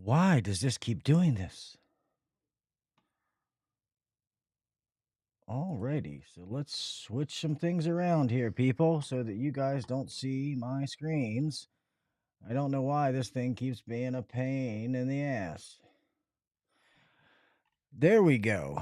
Why does this keep doing this? Alrighty, so let's switch some things around here, people, so that you guys don't see my screens. I don't know why this thing keeps being a pain in the ass. There we go.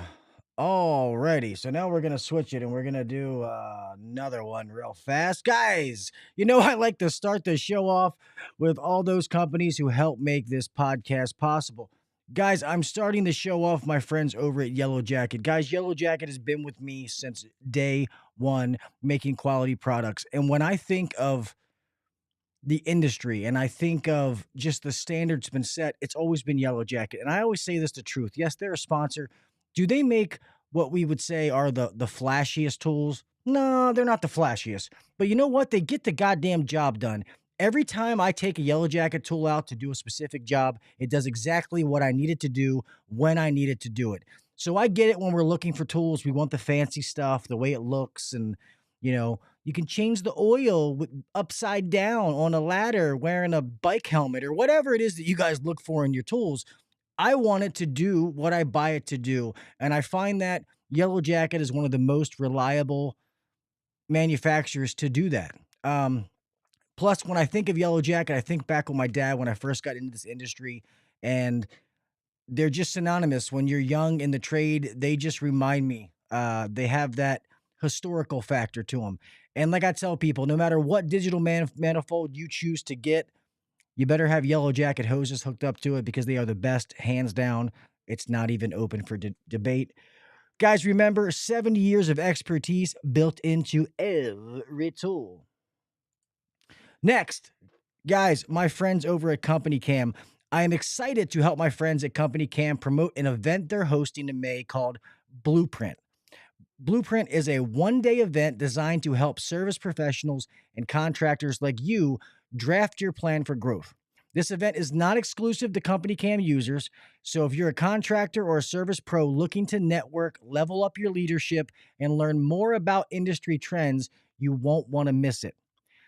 Alrighty, so now we're gonna switch it and we're gonna do another one real fast. Guys, I like to start the show off with all those companies who help make this podcast possible. Guys, I'm starting the show off my friends over at Yellow Jacket. Guys, Yellow Jacket has been with me since day one making quality products. And when I think of the industry and I think of just the standards been set, it's always been Yellow Jacket. And I always say this the truth. Yes, they're a sponsor. Do they make what we would say are the flashiest tools? No, they're not the flashiest. But you know what? They get the goddamn job done. Every time I take a Yellow Jacket tool out to do a specific job, it does exactly what I need it to do when I need it to do it. So I get it when we're looking for tools. We want the fancy stuff, the way it looks, and you can change the oil upside down on a ladder wearing a bike helmet or whatever it is that you guys look for in your tools. I want it to do what I buy it to do. And I find that Yellow Jacket is one of the most reliable manufacturers to do that. Plus, when I think of Yellow Jacket, I think back with my dad when I first got into this industry, and they're just synonymous. When you're young in the trade, they just remind me. They have that historical factor to them. And like I tell people, no matter what digital manifold you choose to get, you better have Yellow Jacket hoses hooked up to it because they are the best, hands down. It's not even open for debate. Guys, remember 70 years of expertise built into every tool. Next, guys, my friends over at Company Cam. I am excited to help my friends at Company Cam promote an event they're hosting in May called Blueprint. Blueprint is a one-day event designed to help service professionals and contractors like you draft your plan for growth. This event is not exclusive to Company Cam users, so if you're a contractor or a service pro looking to network, level up your leadership, and learn more about industry trends, you won't want to miss it.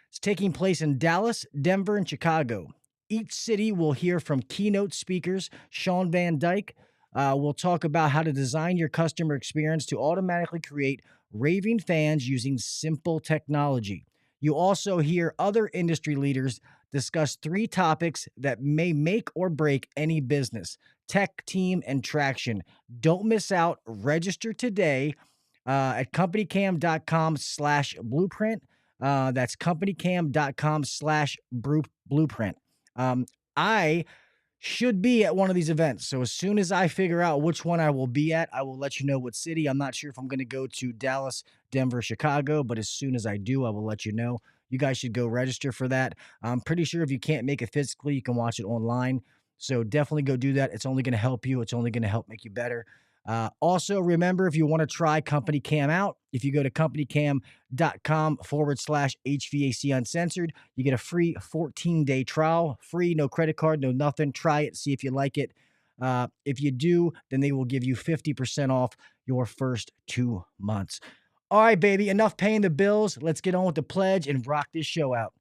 It's taking place in Dallas, Denver, and Chicago. Each city will hear from keynote speakers. Sean Van Dyke will talk about how to design your customer experience to automatically create raving fans using simple technology. You also hear other industry leaders discuss 3 topics that may make or break any business: tech, team, and traction. Don't miss out. Register today at companycam.com/blueprint. That's companycam.com/blueprint. I should be at one of these events. So as soon as I figure out which one I will be at, I will let you know what city. I'm not sure if I'm going to go to Dallas, Denver, Chicago, but as soon as I do, I will let you know. You guys should go register for that. I'm pretty sure if you can't make it physically, you can watch it online. So definitely go do that. It's only going to help you. It's only going to help make you better. Also, remember, if you want to try Company Cam out, if you go to companycam.com/HVAC Uncensored, you get a free 14-day trial, free, no credit card, no nothing. Try it, see if you like it. If you do, then they will give you 50% off your first 2 months. All right, baby, enough paying the bills. Let's get on with the pledge and rock this show out.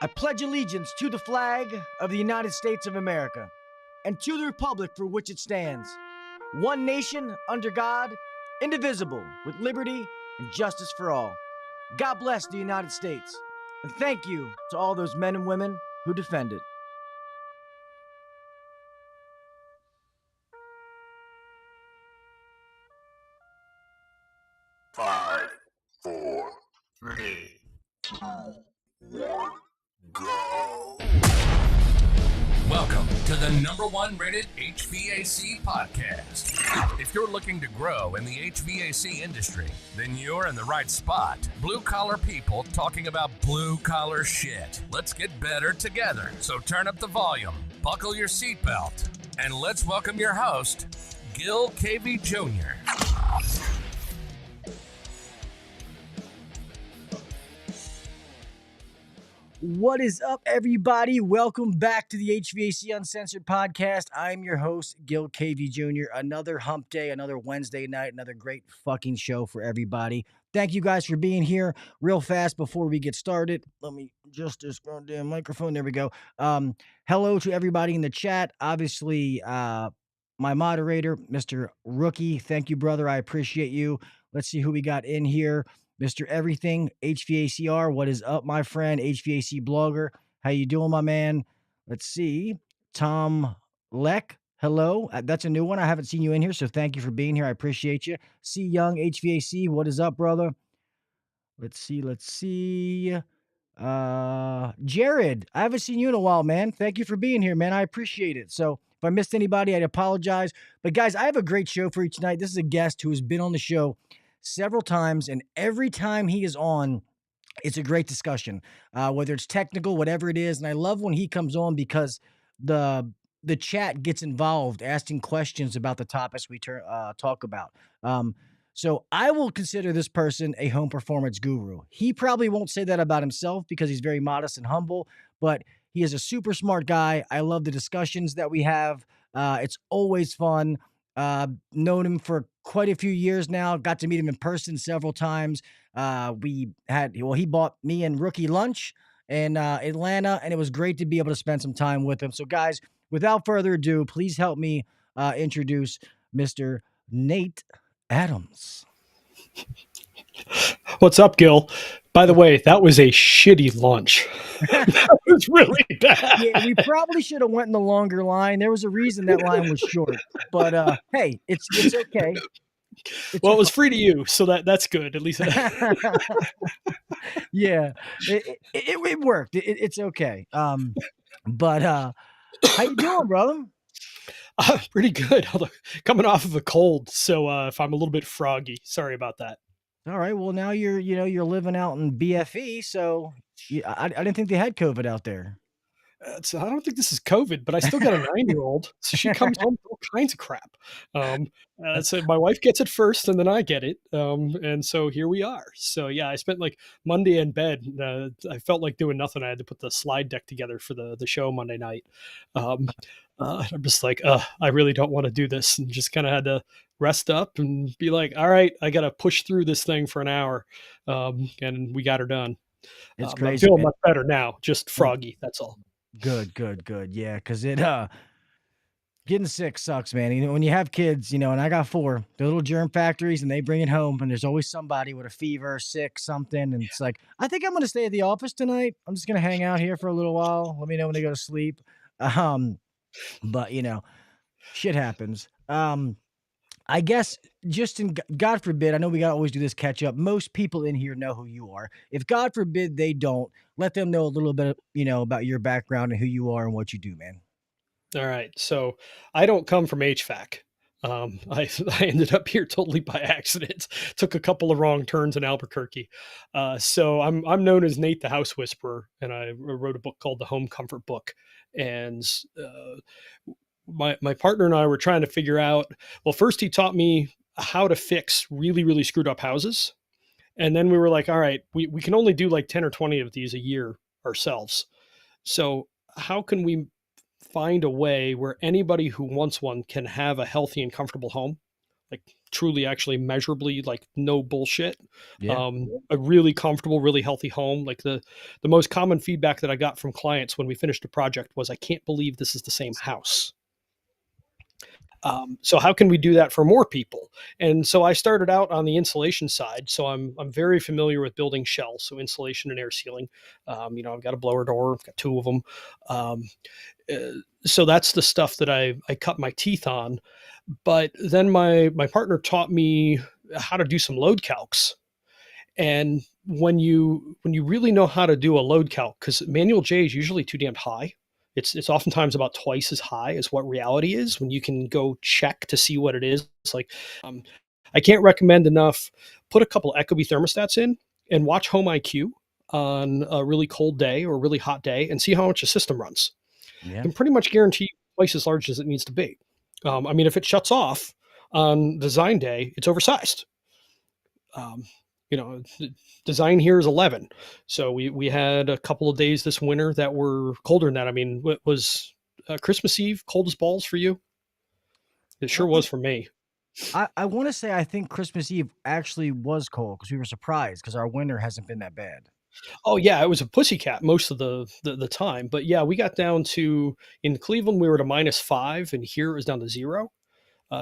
I pledge allegiance to the flag of the United States of America and to the republic for which it stands, one nation under God, indivisible, with liberty and justice for all. God bless the United States, and thank you to all those men and women who defend it. 5, 4, 3, 2, 1, go. Welcome to the #1 rated HVAC podcast. If you're looking to grow in the HVAC industry, then you're in the right spot. Blue collar people talking about blue collar shit. Let's get better together. So turn up the volume, buckle your seatbelt, and let's welcome your host, Gil KV Jr. What is up, everybody? Welcome back to the HVAC Uncensored Podcast. I'm your host, Gil KV Jr. Another hump day, another Wednesday night, another great fucking show for everybody. Thank you guys for being here. Real fast before we get started, let me adjust this goddamn microphone. There we go. Hello to everybody in the chat. Obviously, my moderator, Mr. Rookie. Thank you, brother. I appreciate you. Let's see who we got in here. Mr. Everything, HVACR, what is up, my friend? HVAC blogger, how you doing, my man? Let's see. Tom Leck, hello. That's a new one. I haven't seen you in here, so thank you for being here. I appreciate you. C Young, HVAC, what is up, brother? Let's see. Jared, I haven't seen you in a while, man. Thank you for being here, man. I appreciate it. So if I missed anybody, I'd apologize. But guys, I have a great show for you tonight. This is a guest who has been on the show several times, and every time he is on, it's a great discussion, whether it's technical, whatever it is. And I love when he comes on because the chat gets involved, asking questions about the topics we talk about. So I will consider this person a home performance guru. He probably won't say that about himself because he's very modest and humble, but he is a super smart guy. I love the discussions that we have. It's always fun. Known him for quite a few years now. Got to meet him in person several times. He bought me and Rookie lunch in Atlanta, and it was great to be able to spend some time with him. So guys, without further ado, please help me introduce Mr. Nate Adams. What's up, Gil? By the way, that was a shitty lunch. That was really bad. Yeah, we probably should have went in the longer line. There was a reason that line was short. But hey, it's okay. Well, it was free to you, so that's good. At least. Yeah, it worked. It's okay. But how you doing, brother? Pretty good. Although coming off of a cold, so if I'm a little bit froggy, sorry about that. All right. Well, now you're living out in BFE, so I didn't think they had COVID out there. So I don't think this is COVID, but I still got a 9-year-old, so she comes home with all kinds of crap. So my wife gets it first, and then I get it, and so here we are. So yeah, I spent like Monday in bed. I felt like doing nothing. I had to put the slide deck together for the show Monday night. I'm just like, I really don't want to do this, and just kind of had to rest up and be like, all right, I got to push through this thing for an hour, and we got her done. It's crazy. I'm feeling much better now, just froggy. That's all. Good, good, good. Yeah, because getting sick sucks, man. When you have kids, and I got four, they're little germ factories, and they bring it home, and there's always somebody with a fever, sick, something, and it's like, I think I'm gonna stay at the office tonight. I'm just gonna hang out here for a little while. Let me know when they go to sleep. Um, but shit happens. I guess just in God forbid, I know we gotta always do this catch up. Most people in here know who you are. If God forbid they don't, let them know a little bit, about your background and who you are and what you do, man. All right. So I don't come from HVAC. I ended up here totally by accident. Took a couple of wrong turns in Albuquerque. So I'm known as Nate the House Whisperer, and I wrote a book called The Home Comfort Book. And my partner and I were trying to figure out. Well, first he taught me how to fix really really screwed up houses, and then we were like, all right, we can only do like 10 or 20 of these a year ourselves. So how can we find a way where anybody who wants one can have a healthy and comfortable home, like truly, actually, measurably, like no bullshit, Yeah. a really comfortable, really healthy home. Like the most common feedback that I got from clients when we finished a project was, "I can't believe this is the same house." So how can we do that for more people? And so I started out on the insulation side. So I'm very familiar with building shells, so insulation and air sealing. I've got a blower door, I've got two of them. So that's the stuff that I cut my teeth on. But then my partner taught me how to do some load calcs. And when you really know how to do a load calc, because manual J is usually too damn high. It's oftentimes about twice as high as what reality is when you can go check to see what it is. It's like, I can't recommend enough. Put a couple Ecobee thermostats in and watch Home IQ on a really cold day or a really hot day and see how much the system runs. Yeah. Can pretty much guarantee twice as large as it needs to be. If it shuts off on design day, it's oversized. Um, Design here is 11. So we had a couple of days this winter that were colder than that. I mean, what was Christmas Eve cold as balls for you? It sure was for me. I want to say I think Christmas Eve actually was cold because we were surprised because our winter hasn't been that bad. Oh yeah, it was a pussycat most of the time. But yeah, we got down to, in Cleveland we were to -5, and here it was down to 0.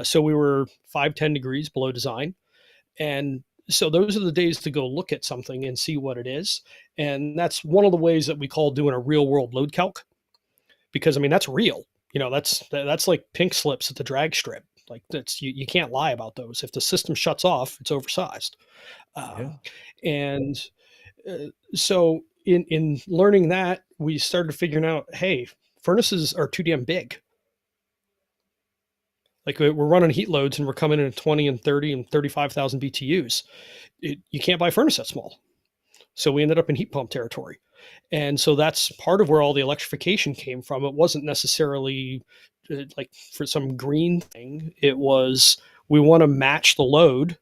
So we were 5-10 degrees below design. And so those are the days to go look at something and see what it is. And that's one of the ways that we call doing a real world load calc, because I mean, that's real. That's like pink slips at the drag strip. Like you can't lie about those. If the system shuts off, it's oversized. Yeah. And so in learning that, we started figuring out, hey, furnaces are too damn big. Like we're running heat loads and we're coming in at 20 and 30 and 35,000 BTUs. You can't buy a furnace that small. So we ended up in heat pump territory. And so that's part of where all the electrification came from. It wasn't necessarily like for some green thing. It was, we want to match the load.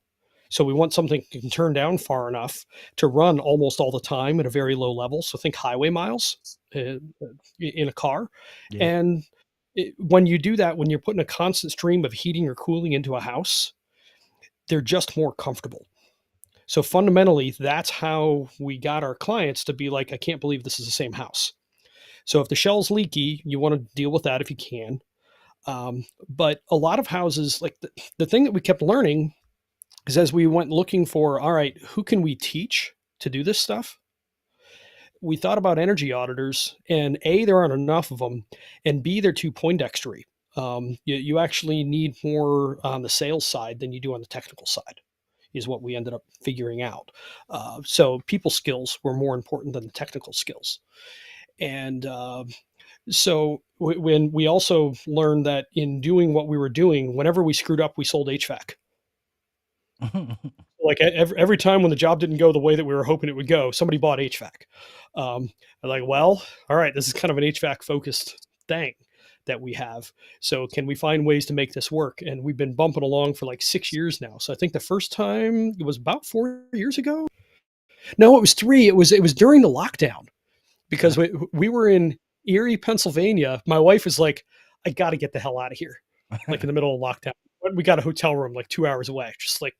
So we want something that can turn down far enough to run almost all the time at a very low level. So think highway miles in a car. Yeah. And when you do that, when you're putting a constant stream of heating or cooling into a house, they're just more comfortable. So fundamentally, that's how we got our clients to be like, I can't believe this is the same house. So if the shell's leaky, you want to deal with that if you can. But a lot of houses, like the thing that we kept learning is, as we went looking for, all right, who can we teach to do this stuff? We thought about energy auditors, and A, there aren't enough of them, and B, they're too Poindextery. You actually need more on the sales side than you do on the technical side, is what we ended up figuring out. So people skills were more important than the technical skills. And so when we also learned that in doing what we were doing, whenever we screwed up, we sold HVAC. Like every time when the job didn't go the way that we were hoping it would go, somebody bought HVAC. I'm like, well, all right, this is kind of an HVAC focused thing that we have. So can we find ways to make this work? And we've been bumping along for like 6 years now. So I think the first time it was about 4 years ago. No, it was 3. It was during the lockdown, because we were in Erie, Pennsylvania. My wife was like, I got to get the hell out of here, like in the middle of lockdown. we got a hotel room like 2 hours away. Just like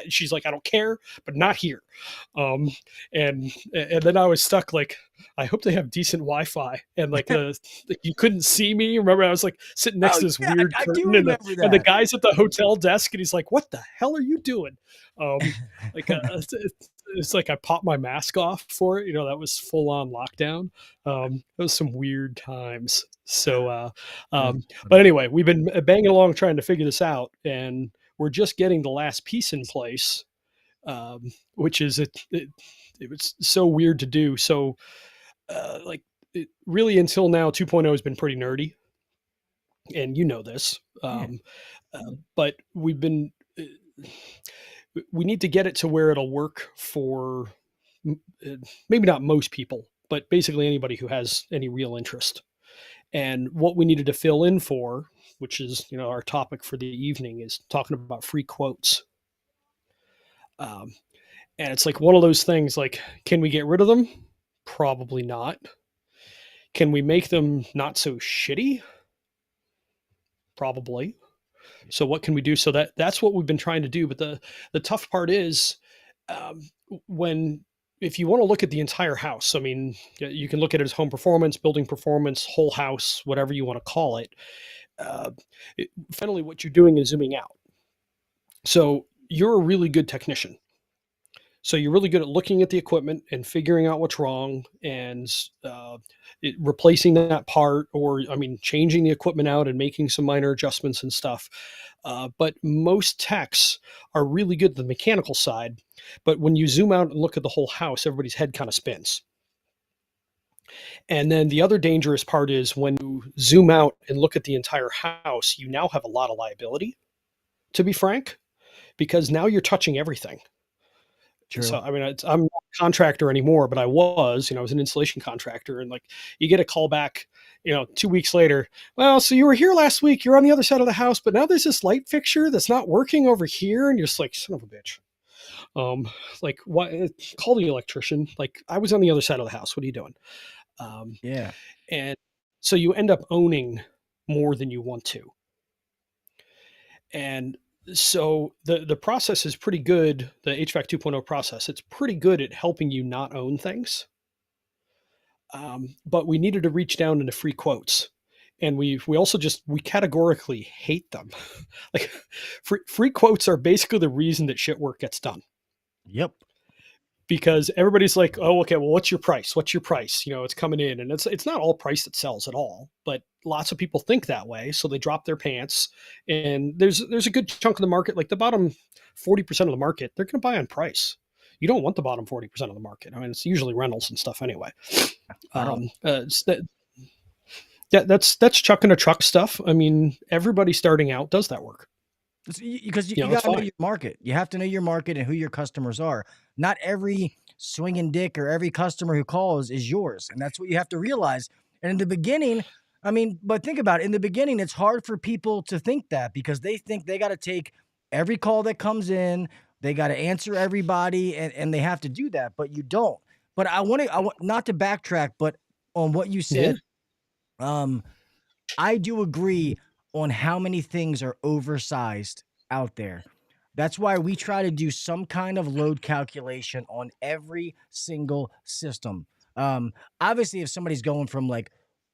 she's like, I don't care, but not here. Um, and then I was stuck. Like, I hope they have decent Wi-Fi, and like you couldn't see me. Remember, I was like sitting next Oh to this yeah, weird I do curtain, remember and the that. guy's at the hotel desk, and he's like, "What the hell are you doing?" Um, like it's like I popped my mask off for it. That was full on lockdown. It was some weird times. So, That's but funny. anyway, we've been banging along trying to figure this out, and we're just getting the last piece in place, which is it was so weird to do. So, like, really until now, 2.0 has been pretty nerdy, and this. Yeah, But we've been we need to get it to where it'll work for maybe not most people, but basically anybody who has any real interest. And what we needed to fill in for, which is our topic for the evening, is talking about free quotes. Um, and it's like one of those things. Like, can we get rid of them? Probably not. Can we make them not so shitty? Probably. So what can we do? So that's what we've been trying to do. But the tough part is um, when if you want to look at the entire house. I mean, you can look at it as home performance, building performance, whole house, whatever you want to call it. Uh, Finally, what you're doing is zooming out. So you're a really good technician. So you're really good at looking at the equipment and figuring out what's wrong and replacing that part, or changing the equipment out and making some minor adjustments and stuff. But most techs are really good at the mechanical side. But when you zoom out and look at the whole house, everybody's head kind of spins. And then the other dangerous part is when you zoom out and look at the entire house, you now have a lot of liability, to be frank, because now you're touching everything. So, true. I'm not a contractor anymore, but I was an installation contractor, and like you get a call back, 2 weeks later. Well, so you were here last week, you're on the other side of the house, but now there's this light fixture that's not working over here. And you're just like, son of a bitch. Like, what? Call the electrician. Like, I was on the other side of the house. What are you doing? Um, Yeah. and so you end up owning more than you want to. And so the process is pretty good. The HVAC 2.0 process, it's pretty good at helping you not own things. But we needed to reach down into free quotes, and we also we categorically hate them. Like, free quotes are basically the reason that shit work gets done, Yep. because everybody's like, oh, okay, well, what's your price? What's your price? It's coming in, and it's not all price that sells at all, but lots of people think that way, so they drop their pants. And there's a good chunk of the market, like the bottom 40% of the market, they're going to buy on price. You don't want the bottom 40% of the market. It's usually rentals and stuff anyway. I don't. That's chuck in a truck stuff. Everybody starting out does that work. Because you It's got to know fine. your market. You have to know your market and who your customers are. Not every swinging dick or every customer who calls is yours, and that's what you have to realize. And in the beginning, but think about it. In the beginning, it's hard for people to think that, because they think they got to take every call that comes in. They got to answer everybody, and they have to do that, but you don't. But I want not to backtrack, but on what you Yeah. said, um, I do agree on how many things are oversized out there. That's why we try to do some kind of load calculation on every single system. Obviously, if somebody's going from like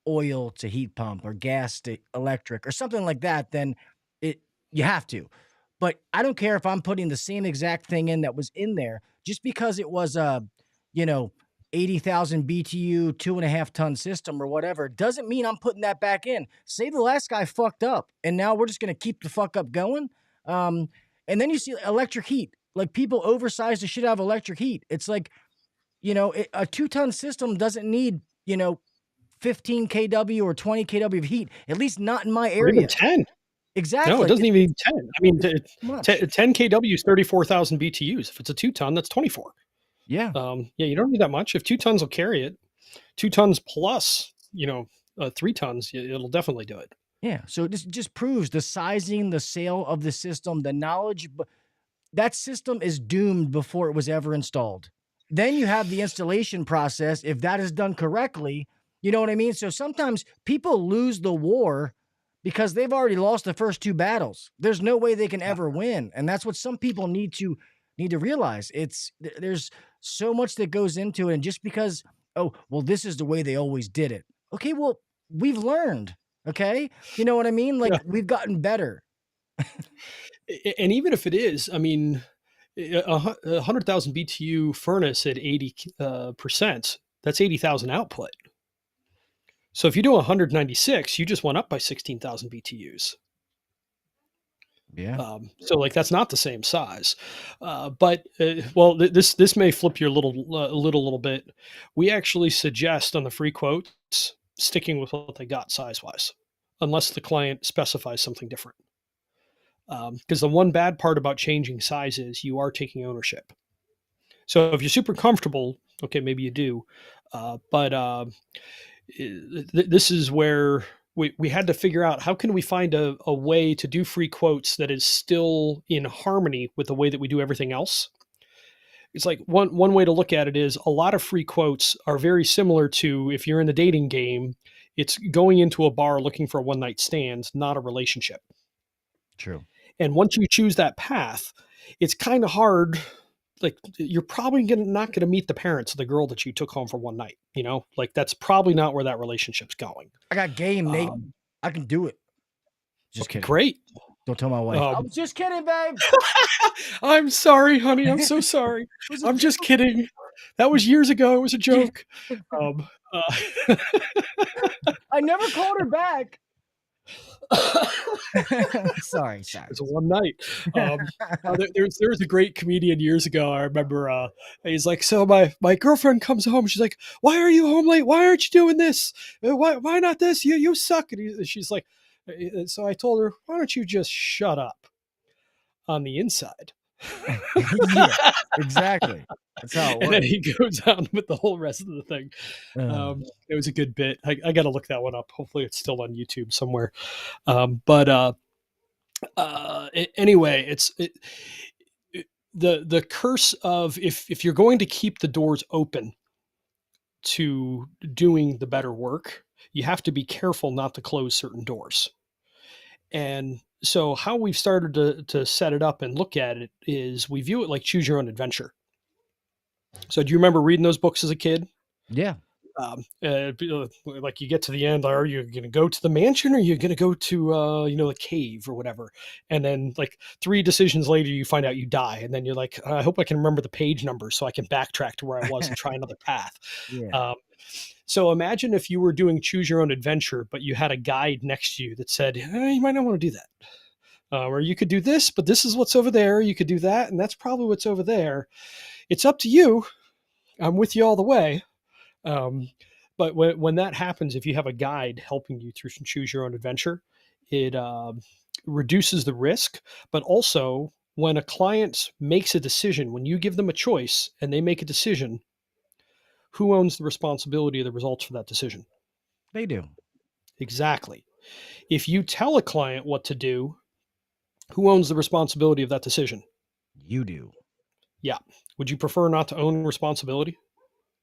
oil to heat pump or gas to electric or something like that, then you have to. But I don't care if I'm putting the same exact thing in that was in there, just because it was a, you know, 80,000 BTU, 2.5 ton system or whatever, doesn't mean I'm putting that back in. Say the last guy fucked up and now we're just going to keep the fuck up going. And then you see electric heat, like people oversize the shit out of electric heat. It's like, a 2 ton system doesn't need, 15 kW or 20 kW of heat, at least not in my Or even area. 10. No, it Exactly. doesn't even need 10. Much. 10 kW is 34,000 BTUs. If it's a 2 ton, that's 24. Yeah. Yeah, you don't need that much. If 2 tons will carry it, 2 tons plus, 3 tons, it'll definitely do it. Yeah. So this just proves the sizing, the sale of the system, the knowledge. That system is doomed before it was ever installed. Then you have the installation process. If that is done correctly, you know what I mean? So sometimes people lose the war because they've already lost the first two battles. There's no way they can ever win. And that's what some people need to realize. There's so much that goes into it. And just because, oh, well, this is the way they always did it. Okay, well, we've learned. Okay. You know what I mean? Like we've gotten better. And even if it is, I mean, 100,000 BTU furnace at 80%, that's 80,000 output. So if you do 196, you just went up by 16,000 BTUs. Yeah. So like that's not the same size, but this may flip you a little bit. We actually suggest on the free quotes sticking with what they got size wise, unless the client specifies something different. Because the one bad part about changing size is you are taking ownership. So if you're super comfortable, okay, maybe you do, but this is where we had to figure out how can we find a way to do free quotes that is still in harmony with the way that we do everything else. It's like one way to look at it is a lot of free quotes are very similar to, if you're in the dating game, it's going into a bar looking for a one night stand, not a relationship. True. And once you choose that path, it's kind of hard. Like you're probably not going to meet the parents of the girl that you took home for one night, like that's probably not where that relationship's going. I got game, Nate. I can do it. Just kidding. Great. Don't tell my wife. I was just kidding, babe. I'm sorry, honey. I'm so sorry. I'm just kidding. That was years ago. It was a joke. I never called her back. Sorry. It was a one night. There was a great comedian years ago. I remember he's like, so my girlfriend comes home. She's like, why are you home late? Why aren't you doing this? Why not this? You suck. And she's like, so I told her, why don't you just shut up on the inside? Yeah, exactly. That's how it works. And then he goes on with the whole rest of the thing. It was a good bit. I got to look that one up. Hopefully it's still on YouTube somewhere. Anyway, it's the curse of if you're going to keep the doors open to doing the better work, you have to be careful not to close certain doors. And so how we've started to set it up and look at it is we view it like choose your own adventure. So do you remember reading those books as a kid? Yeah. Like you get to the end, are you going to go to the mansion or are you going to go to, the cave or whatever? And then like 3 decisions later, you find out you die. And then you're like, I hope I can remember the page number so I can backtrack to where I was and try another path. Yeah. So imagine if you were doing choose your own adventure, but you had a guide next to you that said, you might not want to do that. Or you could do this, but this is what's over there. You could do that. And that's probably what's over there. It's up to you. I'm with you all the way. But when that happens, if you have a guide helping you through choose your own adventure, it reduces the risk. But also when a client makes a decision, when you give them a choice and they make a decision, who owns the responsibility of the results for that decision? They do. Exactly. If you tell a client what to do, who owns the responsibility of that decision? You do. Yeah. Would you prefer not to own responsibility?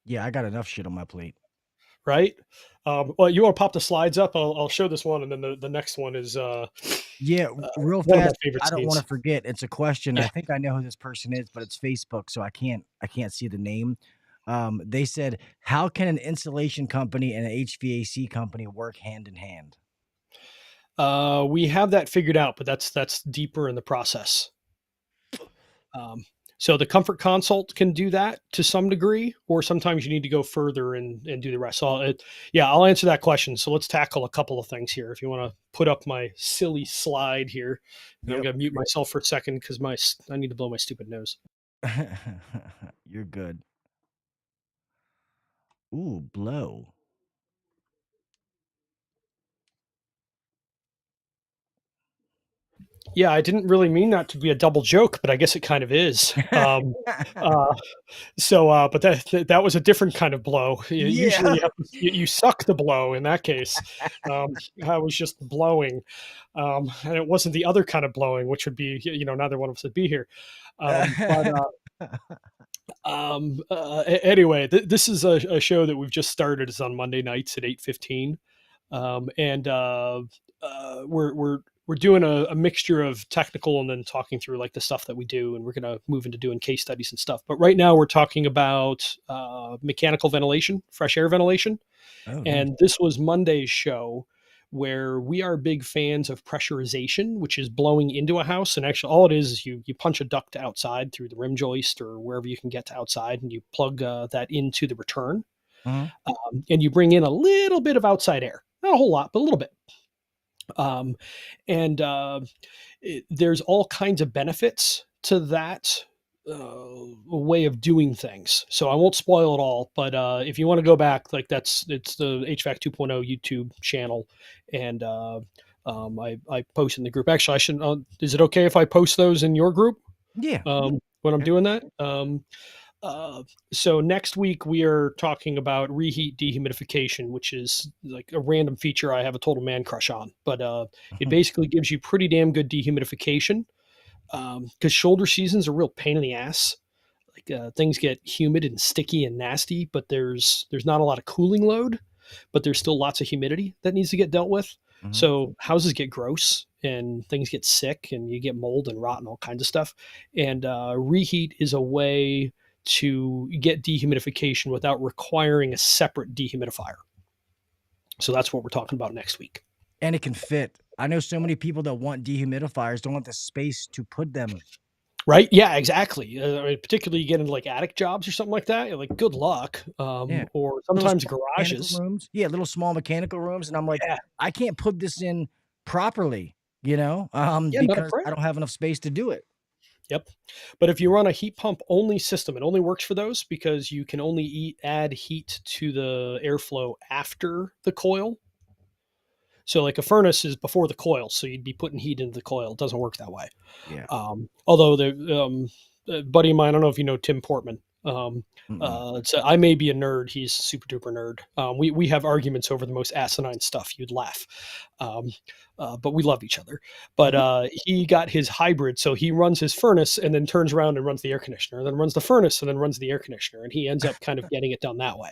Yeah, I got enough shit on my plate. Right. Well, you want to pop the slides up? I'll show this one, and then the next one is real fast. I don't want to forget. It's a question. Yeah. I think I know who this person is, but it's Facebook, so I can't see the name. They said, how can an insulation company and an HVAC company work hand in hand? We have that figured out, but that's deeper in the process. So the comfort consult can do that to some degree, or sometimes you need to go further and do the rest. So I'll answer that question. So let's tackle a couple of things here. If you want to put up my silly slide here, I'm going to mute myself for a second because I need to blow my stupid nose. You're good. Ooh, blow. Yeah, I didn't really mean that to be a double joke, but I guess it kind of is. But that was a different kind of blow. Usually you suck the blow in that case. I was just blowing. And it wasn't the other kind of blowing, which would be, neither one of us would be here. Anyway, this is a show that we've just started. It's on Monday nights at 8:15. And we're doing a mixture of technical and then talking through like the stuff that we do, and we're going to move into doing case studies and stuff. But right now we're talking about mechanical ventilation, fresh air ventilation. Oh, nice. And this was Monday's show, where we are big fans of pressurization, which is blowing into a house. And actually all it is you punch a duct outside through the rim joist or wherever you can get to outside, and you plug that into the return. Uh-huh. And you bring in a little bit of outside air, not a whole lot, but a little bit. There's all kinds of benefits to that way of doing things. So I won't spoil it all, but if you want to go back, like it's the HVAC 2.0 YouTube channel, and I post in the group. Actually, I should. Is it okay if I post those in your group? Yeah. When I'm doing that. So next week we are talking about reheat dehumidification, which is like a random feature I have a total man crush on, but it basically gives you pretty damn good dehumidification, because shoulder season's a real pain in the ass. Like things get humid and sticky and nasty, but there's not a lot of cooling load, but there's still lots of humidity that needs to get dealt with. Mhm. So houses get gross and things get sick and you get mold and rot and all kinds of stuff. And reheat is a way to get dehumidification without requiring a separate dehumidifier. So that's what we're talking about next week. And it can fit. I know so many people that want dehumidifiers don't want the space to put them. Right? Yeah, exactly. Particularly you get into like attic jobs or something like that. You're like, good luck. Yeah. Or Little sometimes small garages. mechanical rooms. Yeah, little small mechanical rooms. And I'm like, Yeah. I can't put this in properly, Not a because I prayer. don't have enough space to do it. Yep. But if you run a heat pump only system, it only works for those because you can only add heat to the airflow after the coil. So like a furnace is before the coil, so you'd be putting heat into the coil. It doesn't work that way. Yeah. Although a buddy of mine, I don't know if you know Tim Portman. I may be a nerd. He's a super duper nerd. We have arguments over the most asinine stuff. You'd laugh. But we love each other. But he got his hybrid, so he runs his furnace and then turns around and runs the air conditioner, and then runs the furnace and then runs the air conditioner, and he ends up kind of getting it done that way.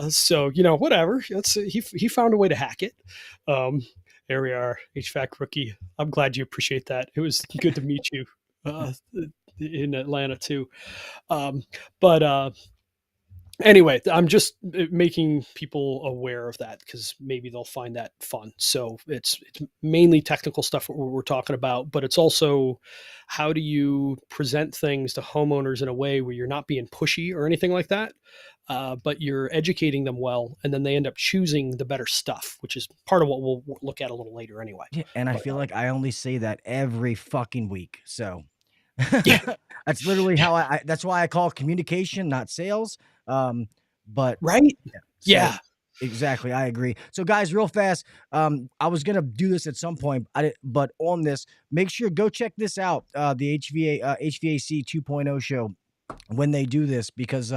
So whatever. He found a way to hack it. There we are, HVAC rookie. I'm glad you appreciate that. It was good to meet you in Atlanta too. Anyway, I'm just making people aware of that because maybe they'll find that fun. So it's mainly technical stuff we're talking about, but it's also how do you present things to homeowners in a way where you're not being pushy or anything like that, but you're educating them well, and then they end up choosing the better stuff, which is part of what we'll look at a little later anyway. Yeah, and I feel like I only say that every fucking week. So Yeah. that's literally how I that's why I call communication, not sales. But Right? so Yeah. exactly, I agree. So guys, real fast, I was gonna do this at some point, but on this, make sure go check this out, the HVAC 2.0 show when they do this, because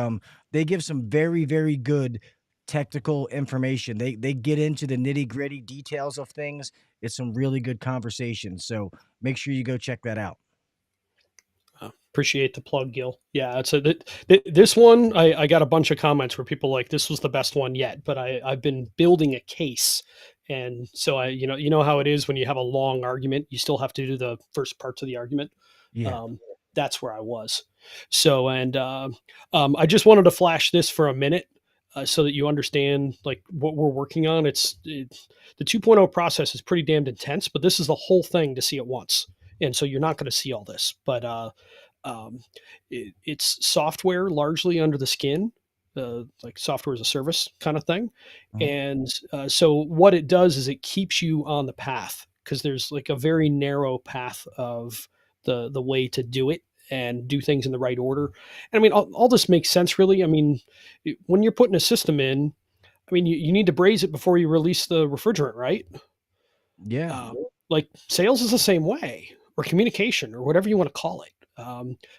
they give some very, very good technical information. They get into the nitty-gritty details of things. It's some really good conversation. So make sure you go check that out. Appreciate the plug, Gil. Yeah, it's this one. I got a bunch of comments where people like this was the best one yet, but I've been building a case, and so you know how it is when you have a long argument, you still have to do the first parts of the argument. Yeah. That's where I was. So I just wanted to flash this for a minute so that you understand like what we're working on. The 2.0 process is pretty damned intense, but this is the whole thing to see it once, and so you're not going to see all this, but. It's software largely under the skin, like software as a service kind of thing. And so what it does is it keeps you on the path, because there's like a very narrow path of the way to do it and do things in the right order. And I mean, all this makes sense, really. I mean, when you're putting a system in, I mean, you need to braise it before you release the refrigerant, right? Yeah. Like sales is the same way, or communication, or whatever you want to call it.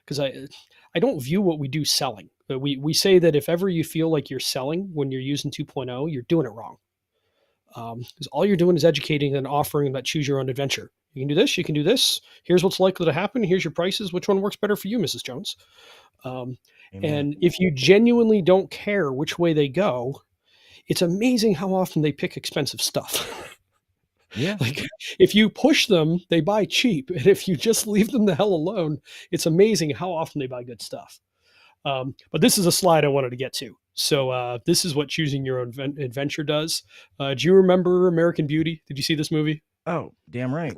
Because I don't view what we do selling. We say that if ever you feel like you're selling when you're using 2.0, you're doing it wrong. Because all you're doing is educating and offering that choose your own adventure. You can do this, you can do this. Here's what's likely to happen. Here's your prices. Which one works better for you, Mrs. Jones? And if you genuinely don't care which way they go, it's amazing how often they pick expensive stuff. Yeah. Like if you push them, they buy cheap. And if you just leave them the hell alone, it's amazing how often they buy good stuff. But this is a slide I wanted to get to. So this is what choosing your own adventure does. Do you remember American Beauty? Did you see this movie? Oh, damn right.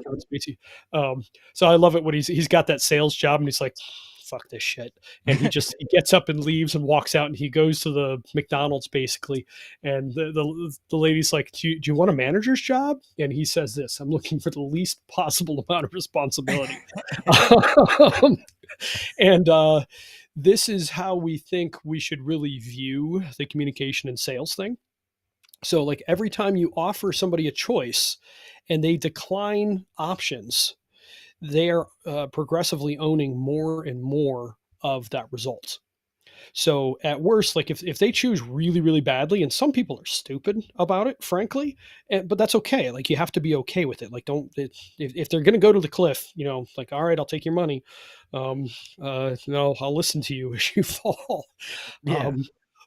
So I love it when he's got that sales job and he's like, fuck this shit. And he gets up and leaves and walks out and he goes to the McDonald's basically. And the lady's like, do you want a manager's job? And he says this, I'm looking for the least possible amount of responsibility. and this is how we think we should really view the communication and sales thing. So like every time you offer somebody a choice and they decline options, they're progressively owning more and more of that result. So at worst, like if they choose really, really badly, and some people are stupid about it, frankly, but that's okay. Like you have to be okay with it. Like if they're going to go to the cliff, like, all right, I'll take your money. No, I'll listen to you as you fall. Yeah.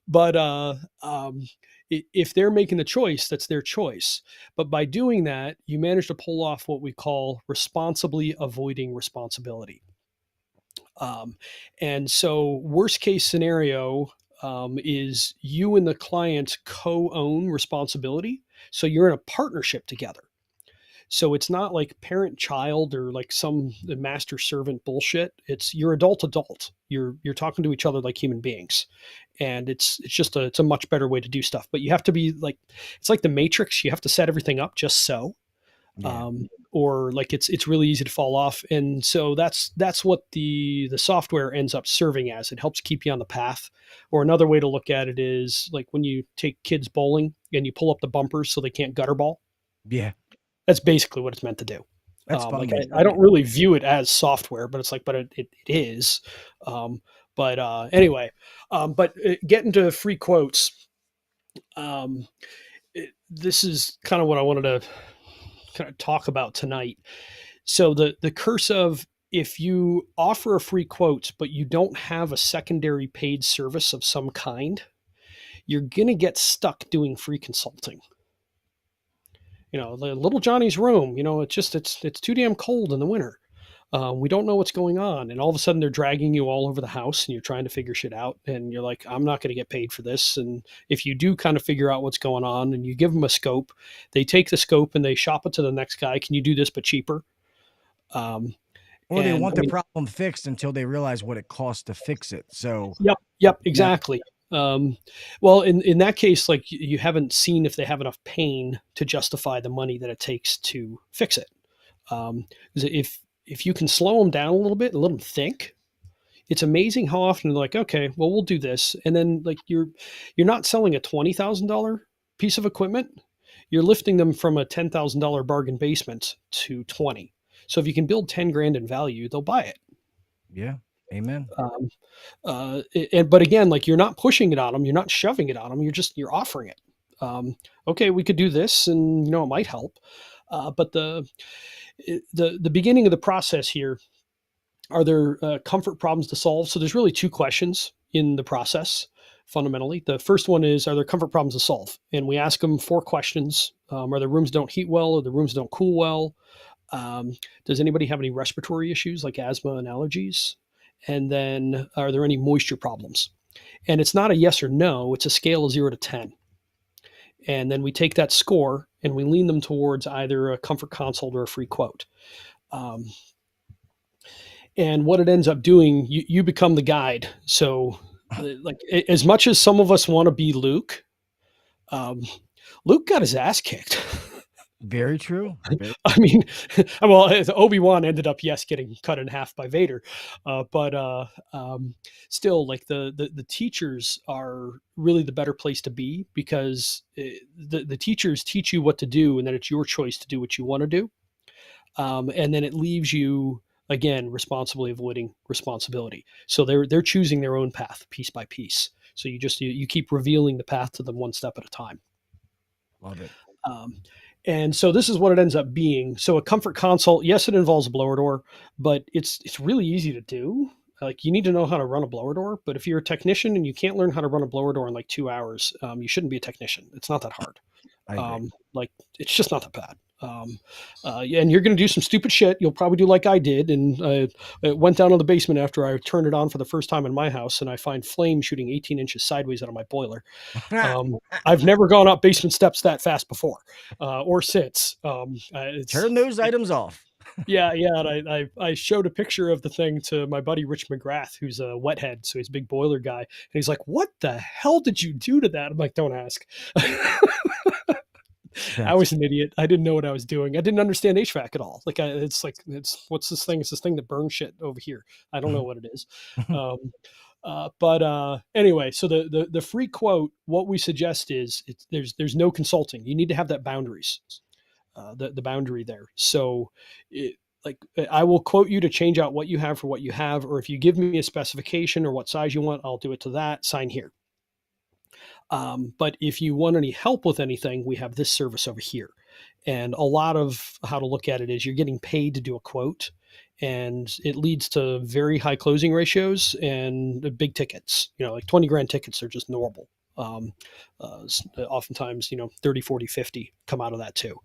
But if they're making the choice, that's their choice. But by doing that, you manage to pull off what we call responsibly avoiding responsibility. And so worst case scenario is you and the client co-own responsibility. So you're in a partnership together. So it's not like parent child or like some master servant bullshit. It's you're adult. You're talking to each other like human beings. And it's a much better way to do stuff. But you have to be like, it's like the Matrix. You have to set everything up just so. Yeah. Or like it's really easy to fall off. And so that's what the software ends up serving as. It helps keep you on the path. Or another way to look at it is like when you take kids bowling and you pull up the bumpers so they can't gutter ball. Yeah. That's basically what it's meant to do. That's fun. Like I don't really view it as software, but it's like, but it is. Anyway, getting to free quotes. This is kind of what I wanted to kind of talk about tonight. So the curse of if you offer a free quote, but you don't have a secondary paid service of some kind, you're going to get stuck doing free consulting. The little Johnny's room, it's too damn cold in the winter. We don't know what's going on. And all of a sudden they're dragging you all over the house and you're trying to figure shit out. And you're like, I'm not going to get paid for this. And if you do kind of figure out what's going on and you give them a scope, they take the scope and they shop it to the next guy. Can you do this, but cheaper? Or they want the problem fixed until they realize what it costs to fix it. So Yep, exactly. Well, in that case, like you haven't seen if they have enough pain to justify the money that it takes to fix it. If you can slow them down a little bit and let them think, it's amazing how often they're like, okay, well, we'll do this. And then like you're not selling a $20,000 piece of equipment. You're lifting them from a $10,000 bargain basement to 20. So if you can build 10 grand in value, they'll buy it. Yeah. Amen. But again, like you're not pushing it on them. You're not shoving it on them. You're offering it. Okay, we could do this and it might help. But the beginning of the process here, are there comfort problems to solve? So there's really two questions in the process. Fundamentally, the first one is, are there comfort problems to solve? And we ask them 4 questions. Are the rooms don't heat well, or the rooms don't cool well? Does anybody have any respiratory issues like asthma and allergies? And then are there any moisture problems? And it's not a yes or no, it's a scale of 0 to 10. And then we take that score and we lean them towards either a comfort consult or a free quote. And what it ends up doing, you become the guide. So like as much as some of us want to be Luke, Luke got his ass kicked. Very true. I mean, well, Obi-Wan ended up, getting cut in half by Vader. But still, like the teachers are really the better place to be because the teachers teach you what to do and then it's your choice to do what you want to do. And then it leaves you, again, responsibly avoiding responsibility. So they're choosing their own path piece by piece. So you keep revealing the path to them one step at a time. Love it. And so this is what it ends up being. So a comfort consult, yes, it involves a blower door, but it's really easy to do. Like, you need to know how to run a blower door, but if you're a technician and you can't learn how to run a blower door in like 2 hours, you shouldn't be a technician. It's not that hard. I agree. Like, it's just not that bad. And you're going to do some stupid shit. You'll probably do like I did. And I went down to the basement after I turned it on for the first time in my house, and I find flame shooting 18 inches sideways out of my boiler. I've never gone up basement steps that fast before, or since. Turn those items off. Yeah. And I showed a picture of the thing to my buddy Rich McGrath, who's a wethead, so he's a big boiler guy. And he's like, "What the hell did you do to that?" I'm like, "Don't ask." I was an idiot. I didn't know what I was doing. I didn't understand HVAC at all. Like, it's what's this thing? It's this thing that burns shit over here. I don't know what it is. But anyway, so the free quote, what we suggest is there's no consulting. You need to have that boundaries, the boundary there. So I will quote you to change out what you have for what you have, or if you give me a specification or what size you want, I'll do it to that. Sign here. But if you want any help with anything, we have this service over here. And a lot of how to look at it is you're getting paid to do a quote, and it leads to very high closing ratios and big tickets. Like 20 grand tickets are just normal. Oftentimes, 30, 40, 50 come out of that too.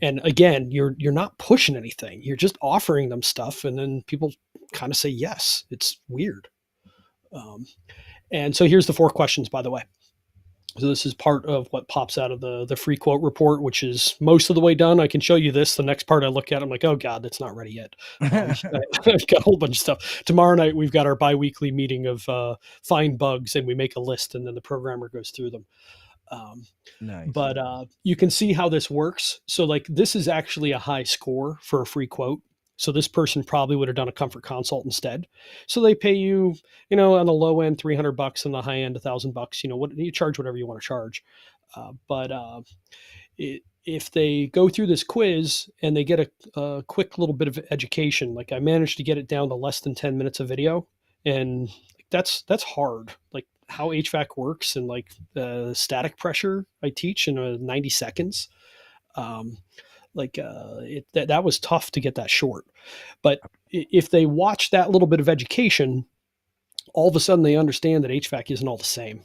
And again, you're not pushing anything. You're just offering them stuff, and then people kind of say yes. It's weird. And so here's the 4 questions, by the way. So this is part of what pops out of the free quote report, which is most of the way done. I can show you this. The next part I look at, I'm like, oh God, that's not ready yet. I've got a whole bunch of stuff. Tomorrow night, we've got our biweekly meeting of find bugs, and we make a list, and then the programmer goes through them. Nice. But you can see how this works. So like, this is actually a high score for a free quote. So this person probably would have done a comfort consult instead. So they pay you, on the low end, $300, and the high end, $1,000. What you charge, whatever you want to charge. If they go through this quiz and they get a quick little bit of education, like I managed to get it down to less than 10 minutes of video, and that's hard. Like how HVAC works and like static pressure I teach in 90 seconds. That was tough to get that short. But if they watch that little bit of education, all of a sudden they understand that HVAC isn't all the same.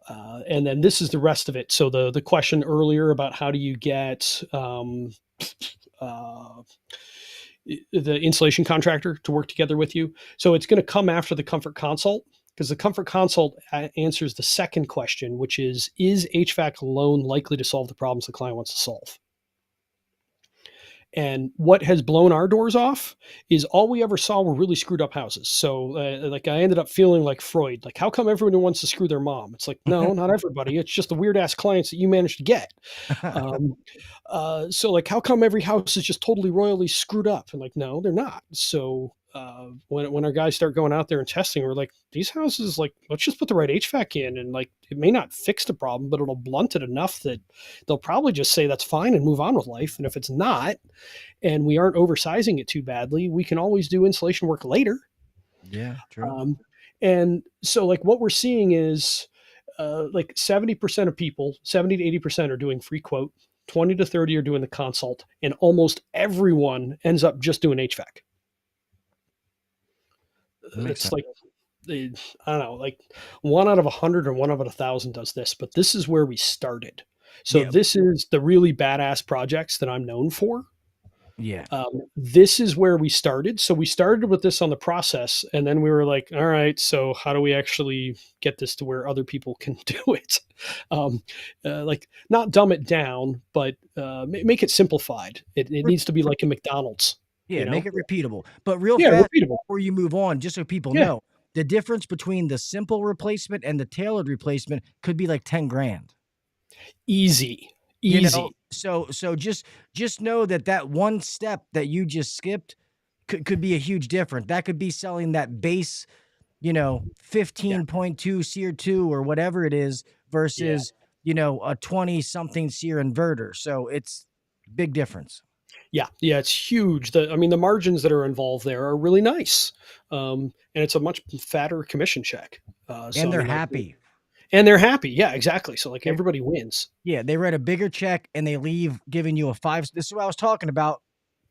And then this is the rest of it. So the question earlier about how do you get the installation contractor to work together with you. So it's going to come after the comfort consult, because the comfort consult answers the second question, which is HVAC alone likely to solve the problems the client wants to solve? And what has blown our doors off is all we ever saw were really screwed up houses. So I ended up feeling like Freud, like, how come everyone wants to screw their mom? It's like, no, not everybody. It's just the weird ass clients that you managed to get. So like, how come every house is just totally royally screwed up? And like, no, they're not. So when our guys start going out there and testing, we're like, these houses, like, let's just put the right HVAC in, and like, it may not fix the problem, but it'll blunt it enough that they'll probably just say that's fine and move on with life. And if it's not, and we aren't oversizing it too badly, we can always do insulation work later. Yeah, true. And so like what we're seeing is like 70% of people, 70 to 80% are doing free quote, 20 to 30 are doing the consult, and almost everyone ends up just doing HVAC. It's like, I don't know, like 1 out of 100 or 1 out of 1,000 does this, but this is where we started. So This is the really badass projects that I'm known for. Yeah. This is where we started. So we started with this on the process, and then we were like, all right, so how do we actually get this to where other people can do it? Like, not dumb it down, but make it simplified. It needs to be like a McDonald's. Yeah, make it repeatable. But real fast, repeatable. Before you move on, just so people know, the difference between the simple replacement and the tailored replacement could be like 10 grand. Easy. So just know that one step that you just skipped could be a huge difference. That could be selling that base, 15.2 SEER 2 or whatever it is versus, a 20 something SEER inverter. So it's big difference. Yeah, it's huge. The margins that are involved there are really nice, and it's a much fatter commission check. And they're happy. And they're happy. Yeah, exactly. So like everybody wins. Yeah, they write a bigger check and they leave giving you a 5. This is what I was talking about.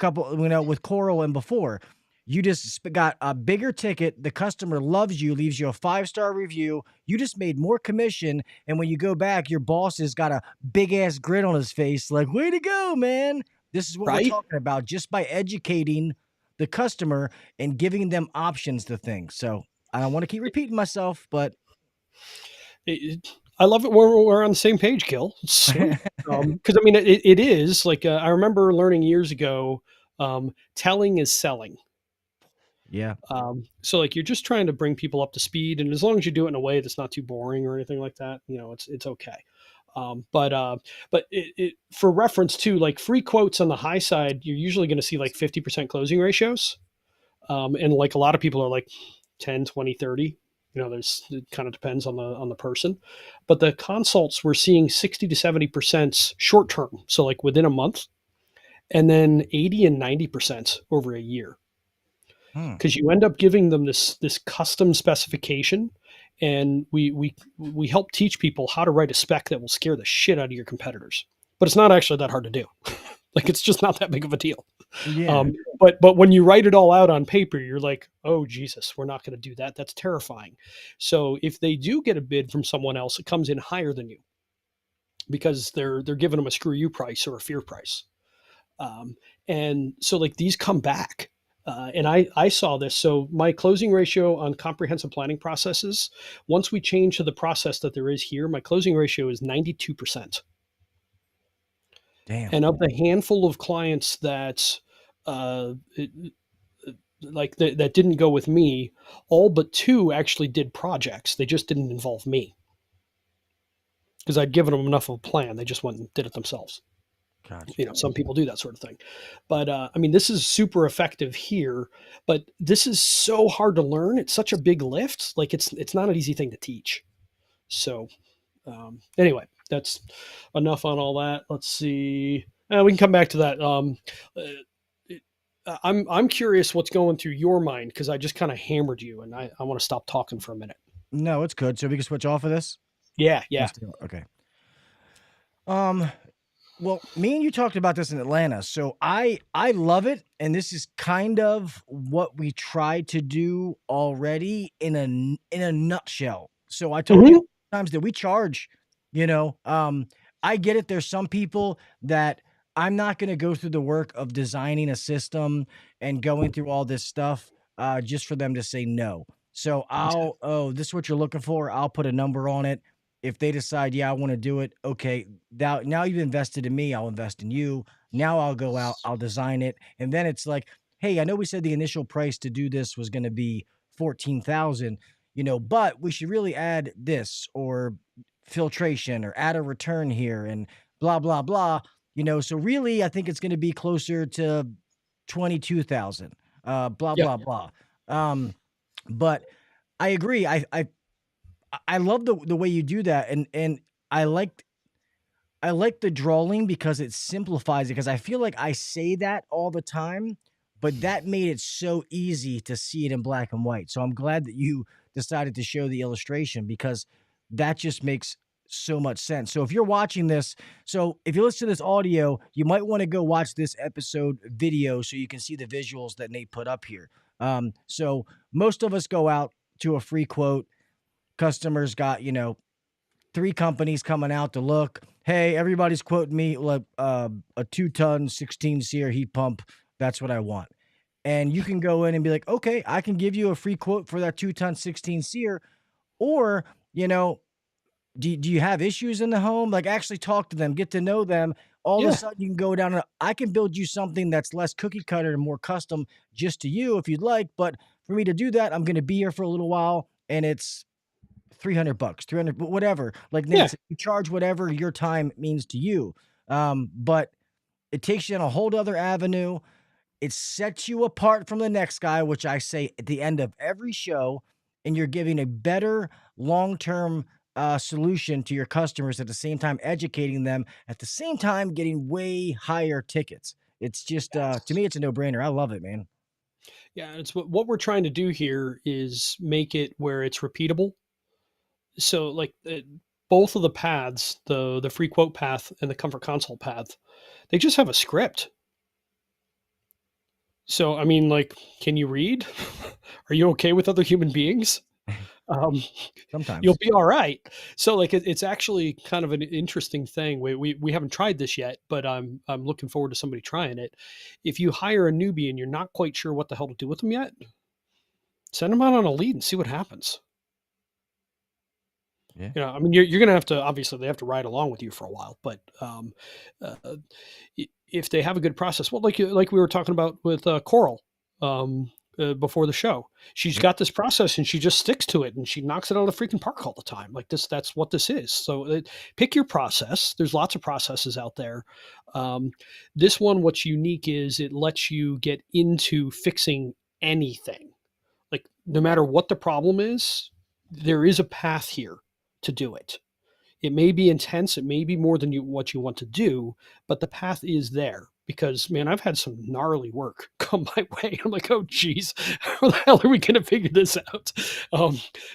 couple, with Coral and before. You just got a bigger ticket. The customer loves you, leaves you a 5-star review. You just made more commission. And when you go back, your boss has got a big ass grin on his face, like, way to go, man. This is what we're Right? talking about, just by educating the customer and giving them options to things. So I don't want to keep repeating myself, but I love it when we're on the same page, Gil. It's sweet. Because I mean, it is like I remember learning years ago. Telling is selling. yeah. So like you're just trying to bring people up to speed, and as long as you do it in a way that's not too boring or anything like that, it's okay. But for reference too, like free quotes on the high side, you're usually going to see like 50% closing ratios. And like a lot of people are like 10, 20, 30. It kind of depends on the person, but the consults we're seeing 60 to 70% short term. So like within a month, and then 80 and 90% over a year. Hmm. Because you end up giving them this custom specification, and we help teach people how to write a spec that will scare the shit out of your competitors. But it's not actually that hard to do. Like it's just not that big of a deal. Yeah. But when you write it all out on paper, you're like, oh Jesus, we're not going to do that. That's terrifying. So if they do get a bid from someone else, it comes in higher than you because they're giving them a screw you price or a fear price. And so like these come back. And I saw this. So my closing ratio on comprehensive planning processes, once we change to the process that there is here, my closing ratio is 92%. Damn. And of the handful of clients that that didn't go with me, all but 2 actually did projects. They just didn't involve me because I'd given them enough of a plan. They just went and did it themselves. Gotcha. Some people do that sort of thing. But I mean, this is super effective here, but this is so hard to learn. It's such a big lift. Like it's not an easy thing to teach. So anyway, that's enough on all that. Let's see. We can come back to that. I'm curious what's going through your mind because I just kind of hammered you, and I want to stop talking for a minute. No, it's good. So we can switch off of this. Yeah. Okay. Well, me and you talked about this in Atlanta, so I love it, and this is kind of what we tried to do already in a nutshell. So I told you times that we charge, I get it. There's some people that I'm not going to go through the work of designing a system and going through all this stuff just for them to say no. So this is what you're looking for. I'll put a number on it. If they decide, yeah, I want to do it, okay, now you've invested in me, I'll invest in you. Now I'll go out, I'll design it. And then it's like, hey, I know we said the initial price to do this was going to be 14,000, but we should really add this or filtration or add a return here and blah, blah, blah. So really, I think it's going to be closer to 22,000, blah, Yep. blah, blah. But I agree. I love the way you do that, and I like the drawing because it simplifies it. Because I feel like I say that all the time, but that made it so easy to see it in black and white. So I'm glad that you decided to show the illustration because that just makes so much sense. So if you're watching this, so if you listen to this audio, you might want to go watch this episode video so you can see the visuals that Nate put up here. So most of us go out to a free quote. Customers got, 3 companies coming out to look. Hey, everybody's quoting me like a 2-ton 16 SEER heat pump. That's what I want. And you can go in and be like, okay, I can give you a free quote for that 2-ton 16 SEER. Or, do you have issues in the home? Like actually talk to them, get to know them. All of a sudden you can go down and I can build you something that's less cookie cutter and more custom just to you if you'd like. But for me to do that, I'm going to be here for a little while and it's $300, 300, whatever. Like Nate said, you charge whatever your time means to you. But it takes you on a whole other avenue. It sets you apart from the next guy, which I say at the end of every show, and you're giving a better long-term solution to your customers at the same time educating them, at the same time getting way higher tickets. It's just, to me, it's a no-brainer. I love it, man. Yeah, it's what we're trying to do here is make it where it's repeatable. So like both of the paths, the free quote path and the comfort console path, they just have a script. So, I mean, like, can you read? Are you okay with other human beings? Um, you'll Sometimes. be all right. So, like, it's actually kind of an interesting thing. We haven't tried this yet, but I'm looking forward to somebody trying it. If you hire a newbie and you're not quite sure what the hell to do with them yet, send them out on a lead and see what happens. Yeah. I mean, you're going to have to, obviously they have to ride along with you for a while, but uh, if they have a good process, well, like we were talking about with Coral before the show, she's Yeah. got this process and she just sticks to it and she knocks it out of the freaking park all the time. Like that's what this is. So pick your process. There's lots of processes out there. Um, this one, what's unique is it lets you get into fixing anything. Like no matter what the problem is, there is a path here to do it. It may be intense, it may be more than what you want to do, but the path is there because man, I've had some gnarly work come my way. I'm like, oh geez, how the hell are we going to figure this out?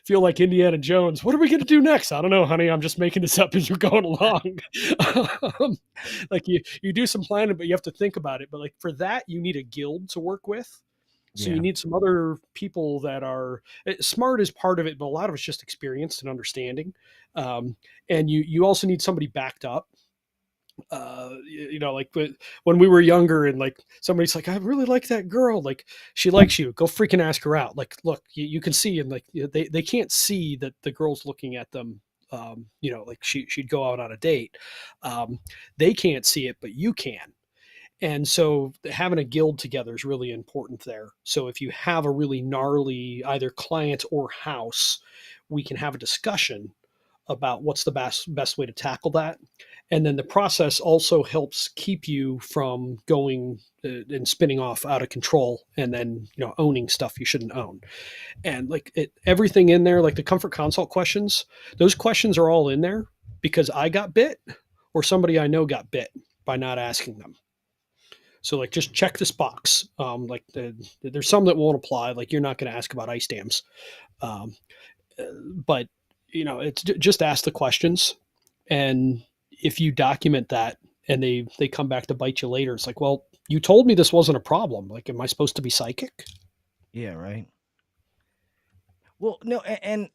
Feel like Indiana Jones. What are we going to do next? I don't know, honey. I'm just making this up as you're going along. um, like you do some planning, but you have to think about it. But like for that, you need a guild to work with. So you Yeah. need some other people that are smart is part of it, but a lot of it's just experienced and understanding. Um, and you also need somebody backed up. Like when we were younger and like somebody's like, I really like that girl. Like she likes you. Go freaking ask her out. Like, look, you can see, and like they can't see that the girl's looking at them. Like she'd go out on a date. They can't see it, but you can. And so having a guild together is really important there. So if you have a really gnarly either client or house, we can have a discussion about what's the best way to tackle that. And then the process also helps keep you from going and spinning off out of control and then owning stuff you shouldn't own. And like everything in there, like the comfort consult questions, those questions are all in there because I got bit or somebody I know got bit by not asking them. So like just check this box. There's some that won't apply. Like you're not going to ask about ice dams, um, but it's just ask the questions. And if you document that and they come back to bite you later, it's like, well, you told me this wasn't a problem. Like, am I supposed to be psychic? Yeah. Right. Well, no, and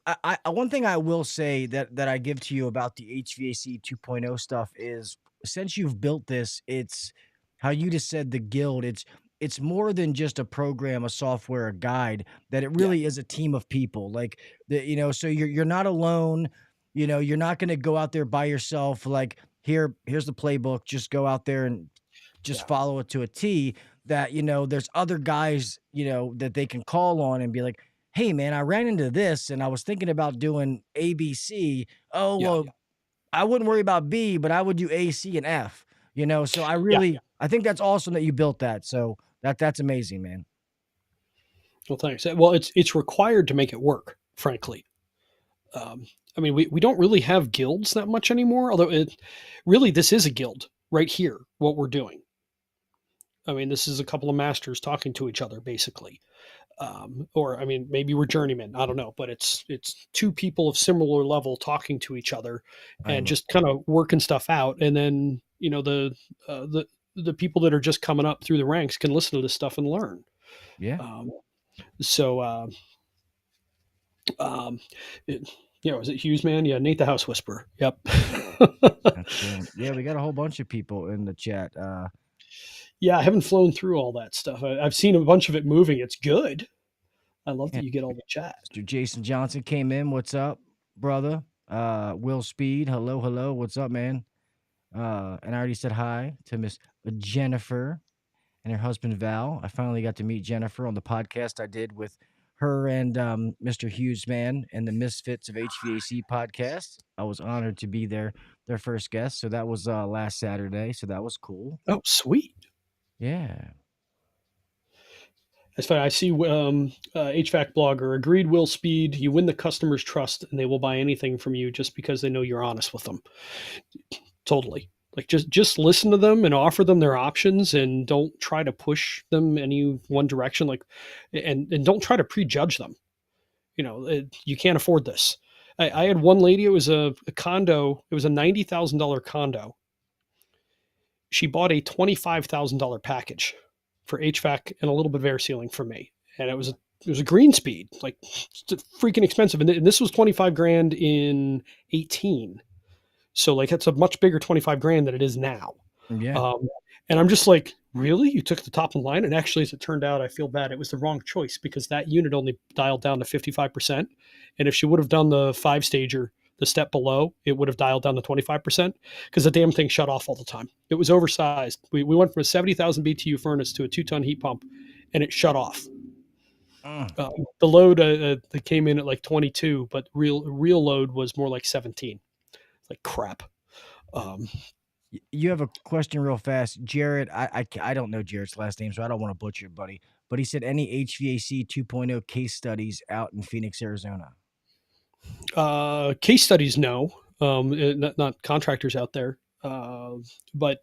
one thing I will say that I give to you about the HVAC 2.0 stuff is since you've built this, it's how you just said the guild. It's more than just a program, a software, a guide. That it Yeah. really is a team of people. Like so you're not alone. You're not going to go out there by yourself. Like here's the playbook. Just go out there and just Yeah. follow it to a T. That there's other guys that they can call on and be like, hey man, I ran into this and I was thinking about doing ABC. Oh, Yeah. well, Yeah. I wouldn't worry about B, but I would do A, C, and F. So Yeah. Yeah. I think that's awesome that you built that. So that's amazing, man. Well, thanks. Well, it's required to make it work, frankly. I mean, we don't really have guilds that much anymore, although this is a guild right here, what we're doing. I mean, this is a couple of masters talking to each other, basically. Or I mean, maybe we're journeymen. I don't know, but it's two people of similar level talking to each other I and love. just kind of working stuff out. And then the people that are just coming up through the ranks can listen to this stuff and learn. Yeah. Um, so um, it, is it Hughes man? Yeah, Nate the House Whisperer. Yep. That's cool. Yeah, we got a whole bunch of people in the chat. Yeah, I haven't flown through all that stuff. I've seen a bunch of it moving. It's good. I love Yeah, that you get all the chat. Mr. Jason Johnson came in. What's up, brother? Will Speed. Hello, hello. What's up, man? And I already said hi to Miss Jennifer and her husband Val. I finally got to meet Jennifer on the podcast I did with her and Mr. Hughes man and the Misfits of HVAC podcast. I was honored to be their first guest. So that was last Saturday. So that was cool. Oh, sweet. Yeah. That's fine. I see HVAC blogger agreed will speed. You win the customer's trust and they will buy anything from you just because they know you're honest with them. Totally. Like just listen to them and offer them their options and don't try to push them any one direction. Like, and don't try to prejudge them. You can't afford this. I had one lady, it was a condo. It was a $90,000 condo. She bought a $25,000 package. for HVAC and a little bit of air sealing for me. And it was a green speed, like freaking expensive. And this was 25 grand in 18. So like, it's a much bigger 25 grand than it is now. Yeah. And I'm just like, really? You took the top of the line? And actually, as it turned out, I feel bad. It was the wrong choice because that unit only dialed down to 55%. And if she would have done the 5-stager, the step below, it would have dialed down to 25% because the damn thing shut off all the time. It was oversized. We went from a 70,000 BTU furnace to a 2-ton heat pump, and it shut off. The load that came in at like 22, but real load was more like 17. Like crap. You have a question real fast, Jared. I don't know Jared's last name, so I don't want to butcher it, buddy. But he said any HVAC 2.0 case studies out in Phoenix, Arizona. Case studies, no. Not contractors out there. But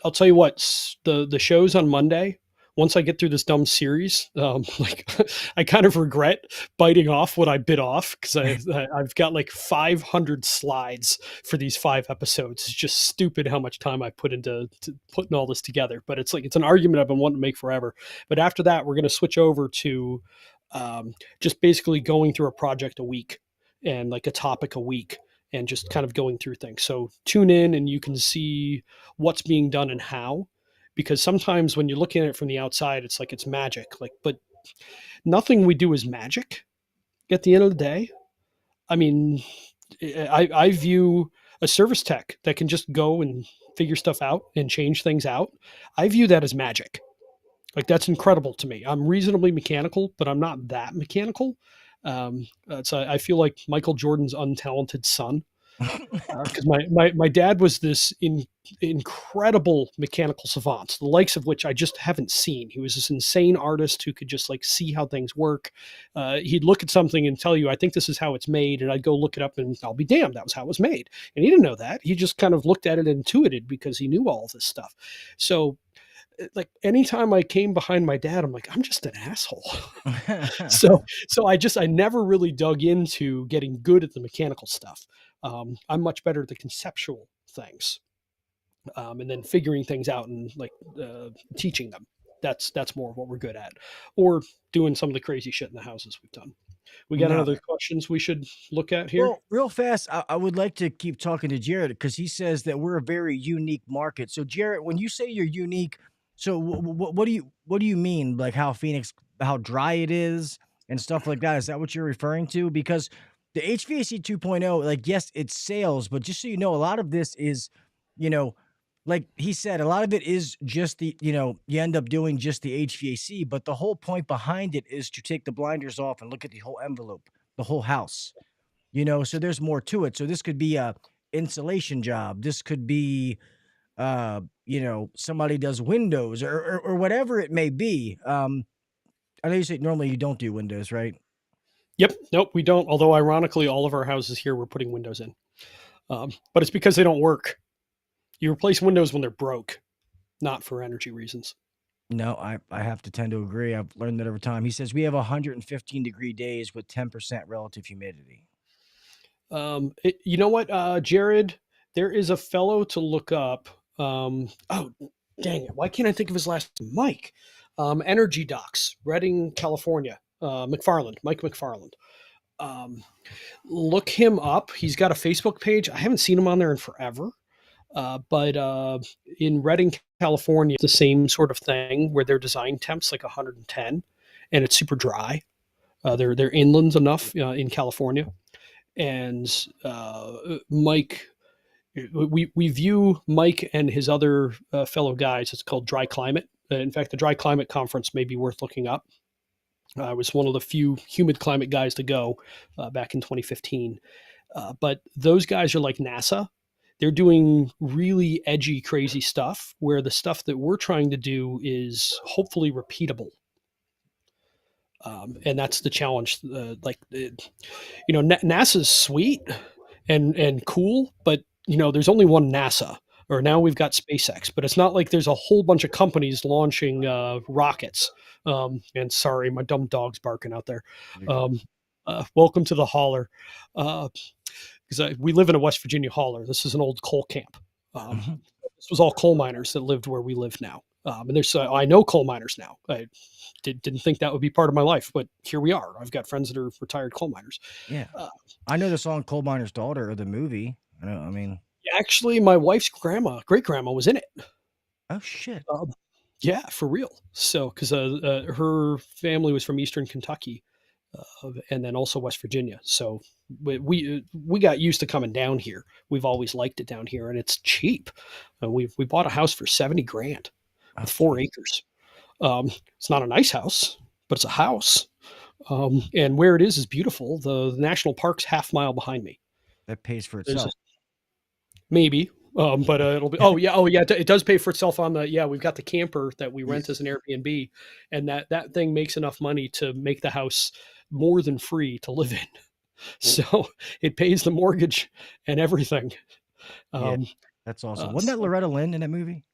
I'll tell you what, the shows on Monday, once I get through this dumb series, like I kind of regret biting off what I bit off because I've got like 500 slides for these 5 episodes. It's just stupid how much time I put into putting all this together. But it's an argument I've been wanting to make forever. But after that, we're going to switch over to just basically going through a project a week and like a topic a week and just kind of going through things. So tune in and you can see what's being done and how. Because sometimes when you're looking at it from the outside, it's like it's magic. But nothing we do is magic at the end of the day. I mean, I view a service tech that can just go and figure stuff out and change things out. I view that as magic. Like that's incredible to me. I'm reasonably mechanical, but I'm not that mechanical. So I feel like Michael Jordan's untalented son. Because my dad was this incredible mechanical savant, the likes of which I just haven't seen. He was this insane artist who could just like see how things work. He'd look at something and tell you, I think this is how it's made. And I'd go look it up and I'll be damned, that was how it was made. And he didn't know that. He just kind of looked at it and intuited because he knew all of this stuff. So like anytime I came behind my dad, I'm like, I'm just an asshole. So I never really dug into getting good at the mechanical stuff. I'm much better at the conceptual things, and then figuring things out and like teaching them. That's more of what we're good at, or doing some of the crazy shit in the houses we've done. We got any other questions we should look at here? Well, real fast, I would like to keep talking to Jared because he says that we're a very unique market. So, Jared, when you say you're unique, so what do you mean? Like how Phoenix, how dry it is and stuff like that? Is that what you're referring to? Because the HVAC 2.0, like, yes, it's sales, but just so you know, a lot of this is, like he said, a lot of it is just you end up doing just the HVAC, but the whole point behind it is to take the blinders off and look at the whole envelope, the whole house, so there's more to it. So this could be a insulation job. This could be, somebody does windows or whatever it may be. I know you say normally you don't do windows, right? Yep. Nope, we don't. Although ironically, all of our houses here, we're putting windows in. But it's because they don't work. You replace windows when they're broke, not for energy reasons. No, I have to tend to agree. I've learned that over time. He says we have 115-degree days with 10% relative humidity. You know what, Jared? There is a fellow to look up. Oh, dang it. Why can't I think of his last name? Mike. Energy Docs, Redding, California. Mike McFarland. Look him up. He's got a Facebook page. I haven't seen him on there in forever. But in Redding, California, it's the same sort of thing where their design temp's like 110 and it's super dry. They're inland enough in California. And Mike, we view Mike and his other fellow guys, it's called Dry Climate. In fact, the Dry Climate Conference may be worth looking up. I was one of the few humid climate guys to go back in 2015. But those guys are like NASA. They're doing really edgy, crazy stuff where the stuff that we're trying to do is hopefully repeatable. And that's the challenge. NASA's sweet and cool, but there's only one NASA. Or now we've got SpaceX, but it's not like there's a whole bunch of companies launching rockets. And sorry, my dumb dog's barking out there. Welcome to the holler. Because we live in a West Virginia holler. This is an old coal camp. This was all coal miners that lived where we live now. And there's I know coal miners now. I didn't think that would be part of my life, but here we are. I've got friends that are retired coal miners. Yeah. Uh, I know the song Coal Miner's Daughter or the movie. I mean, Actually, my wife's great grandma was in it. oh shit. Um, yeah, for real. So, because her family was from Eastern Kentucky, and then also West Virginia. So we got used to coming down here. We've always liked it down here, and it's cheap. We bought a house for 70 grand Oh, with 4 acres. geez. It's not a nice house, but it's a house. And where it is beautiful. The national park's half-mile behind me. That pays for There's itself. maybe, but it'll be. Oh yeah, it does pay for itself on the. Yeah, we've got the camper that we rent as an Airbnb, and that thing makes enough money to make the house more than free to live in. So it pays the mortgage and everything. Yeah, Um, that's awesome. Wasn't that so Loretta Lynn in that movie?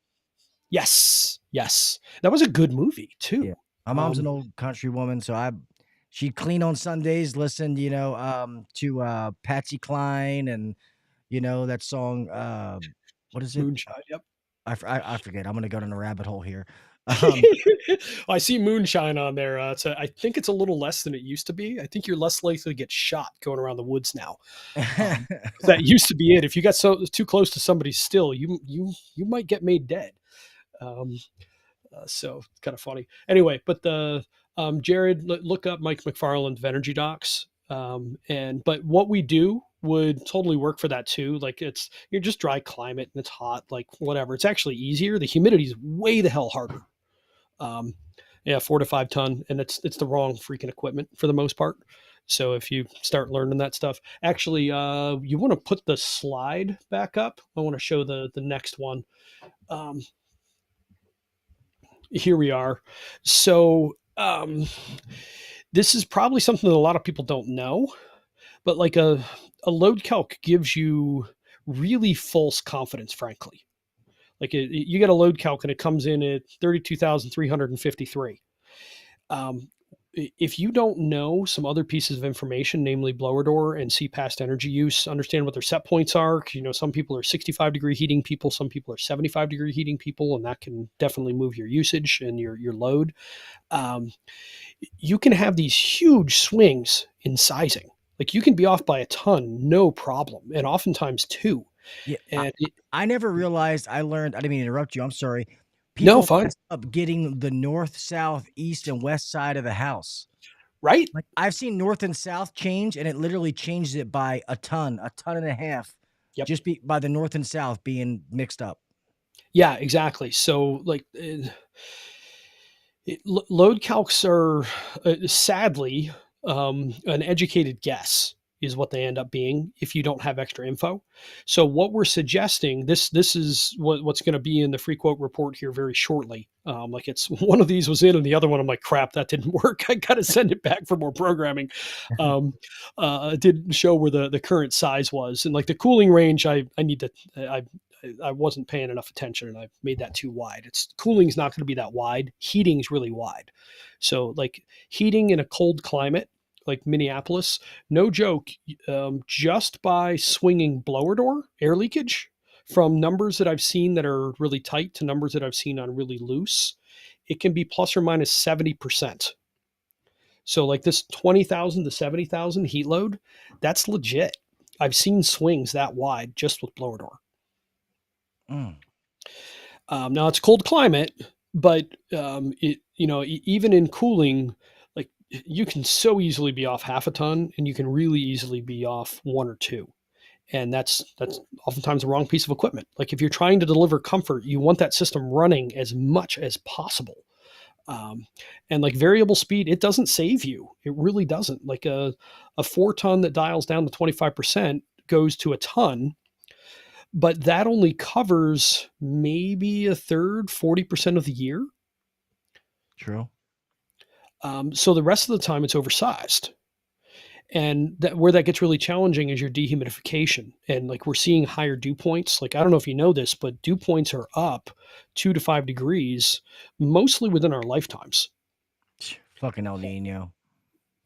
yes, that was a good movie too. Yeah. My mom's an old country woman, so she'd clean on Sundays, listen, to Patsy Cline and that song. What is it? Moonshine. Yep. I forget. I'm gonna go down a rabbit hole here. Um, I see moonshine on there. I think it's a little less than it used to be. I think you're less likely to get shot going around the woods now. That used to be it. If you got too close to somebody still, you might get made dead. Um, so it's kind of funny. Anyway, but Jared, look up Mike McFarland of Energy Docs. But what we do would totally work for that too. Like you're just dry climate and it's hot, like whatever. It's actually easier. The humidity is way the hell harder. Yeah, 4 to 5 ton, and it's the wrong freaking equipment for the most part. So if you start learning that stuff, actually, you want to put the slide back up. I want to show the next one. Here we are. So this is probably something that a lot of people don't know, but like a load calc gives you really false confidence, frankly. Like you get a load calc and it comes in at 32,353. If you don't know some other pieces of information, namely blower door and see past energy use, understand what their set points are. Some people are 65-degree heating people, some people are 75-degree heating people, and that can definitely move your usage and your load. You can have these huge swings in sizing. Like you can be off by a ton, no problem, and oftentimes two. yeah, And I never realized. I learned. I didn't mean to interrupt you. I'm sorry. no, People fine, mess up getting the north, south, east, and west side of the house. right? Like I've seen north and south change, and it literally changes it by a ton and a half, Yep. just by the north and south being mixed up. Yeah, exactly. So like load calcs are sadly an educated guess is what they end up being if you don't have extra info. So what we're suggesting, this is what's going to be in the free quote report here very shortly. Like it's one of these was in and the other one I'm like, crap, that didn't work. I got to send it back for more programming. It didn't show where the current size was, and like the cooling range, I wasn't paying enough attention and I made that too wide. Cooling's not going to be that wide. Heating's really wide. So like heating in a cold climate, like Minneapolis, no joke, just by swinging blower door air leakage from numbers that I've seen that are really tight to numbers that I've seen on really loose, it can be plus or minus 70%. So like this 20,000 to 70,000 heat load, that's legit. I've seen swings that wide just with blower door. Mm. Now it's cold climate, but even in cooling, like you can so easily be off half a ton, and you can really easily be off 1 or 2, and that's oftentimes the wrong piece of equipment. Like if you're trying to deliver comfort, you want that system running as much as possible. And like variable speed, it doesn't save you. It really doesn't. Like a 4 ton that dials down to 25% goes to a ton. But that only covers maybe a third, 40% of the year. True. So the rest of the time it's oversized. And where that gets really challenging is your dehumidification. And like we're seeing higher dew points. Like I don't know if you know this, but dew points are up 2 to 5 degrees, mostly within our lifetimes. Fucking El Nino.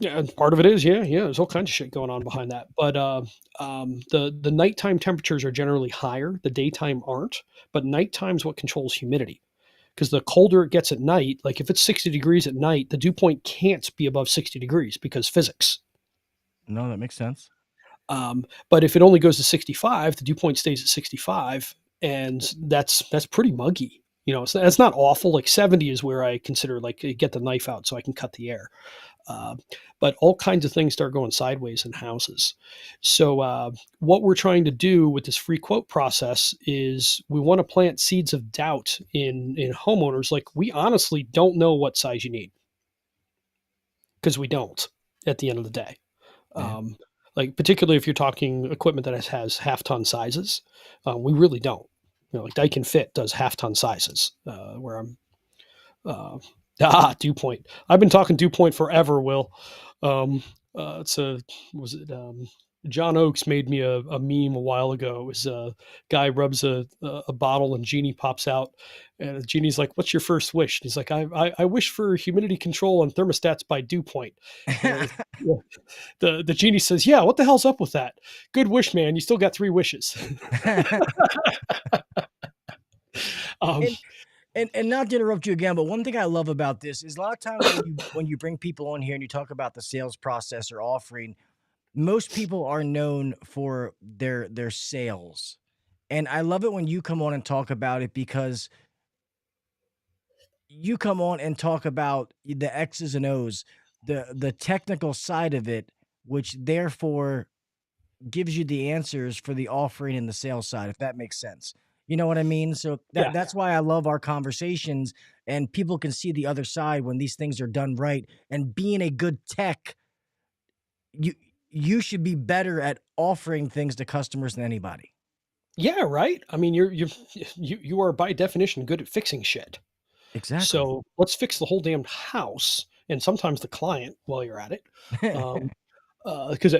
Yeah, and part of it is, yeah. There's all kinds of shit going on behind that. But the nighttime temperatures are generally higher. The daytime aren't. But nighttime's what controls humidity, because the colder it gets at night, like if it's 60 degrees at night, the dew point can't be above 60 degrees because physics. No, that makes sense. But if it only goes to 65, the dew point stays at 65, and that's pretty muggy. It's not awful. Like 70 is where I consider like get the knife out so I can cut the air. But all kinds of things start going sideways in houses. So what we're trying to do with this free quote process is we want to plant seeds of doubt in homeowners. Like, we honestly don't know what size you need, because we don't at the end of the day. Yeah. Like, particularly if you're talking equipment that has half-ton sizes, we really don't. Like Daikin Fit does half-ton sizes, where I'm dew point. I've been talking dew point forever, Will. John Oakes made me a meme a while ago. It was a guy rubs a bottle and genie pops out, and the genie's like, "What's your first wish?" And he's like, "I wish for humidity control on thermostats by dew point." The genie says, "Yeah, what the hell's up with that? Good wish, man. You still got 3 wishes." And not to interrupt you again, but one thing I love about this is a lot of times when you bring people on here and you talk about the sales process or offering, most people are known for their sales. And I love it when you come on and talk about it, because you come on and talk about the X's and O's, the technical side of it, which therefore gives you the answers for the offering and the sales side, if that makes sense. You know what I mean? So Yeah. that's why I love our conversations, and people can see the other side when these things are done right. And being a good tech, you should be better at offering things to customers than anybody. Yeah, right. I mean, you are by definition good at fixing shit. Exactly. So let's fix the whole damn house, and sometimes the client while you're at it. Because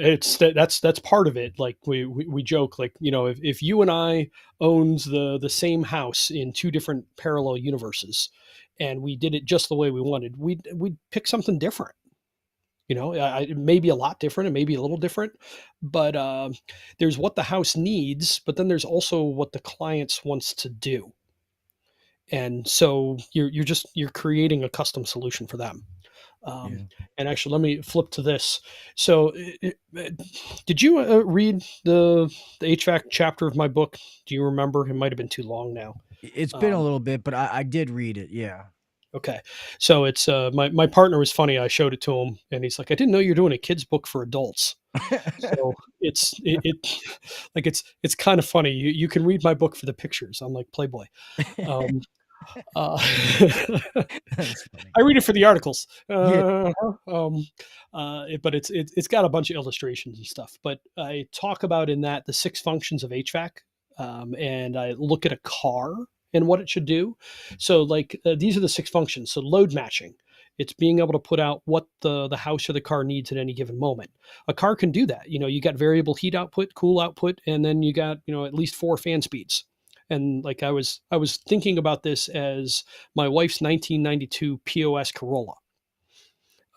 that's part of it. Like we joke, like, if you and I owned the same house in 2 different parallel universes, and we did it just the way we wanted, we'd pick something different. It may be a lot different, it may be a little different, but there's what the house needs, but then there's also what the client wants to do. And so you're creating a custom solution for them. Yeah. And actually, let me flip to this. So, did you read the HVAC chapter of my book? Do you remember? It might have been too long now. It's been a little bit, but I did read it. Yeah. Okay. So it's my partner was funny. I showed it to him, and he's like, "I didn't know you're doing a kid's book for adults." So it's kind of funny. You can read my book for the pictures. I'm like Playboy. That's funny. I read it for the articles. Yeah. But it's got a bunch of illustrations and stuff. But I talk about in that the 6 functions of HVAC, and I look at a car and what it should do. So like these are the 6 functions. So load matching. It's being able to put out what the house or the car needs at any given moment. A car can do that. You got variable heat output, cool output, and then you got at least 4 fan speeds. And like I was thinking about this as my wife's 1992 POS Corolla.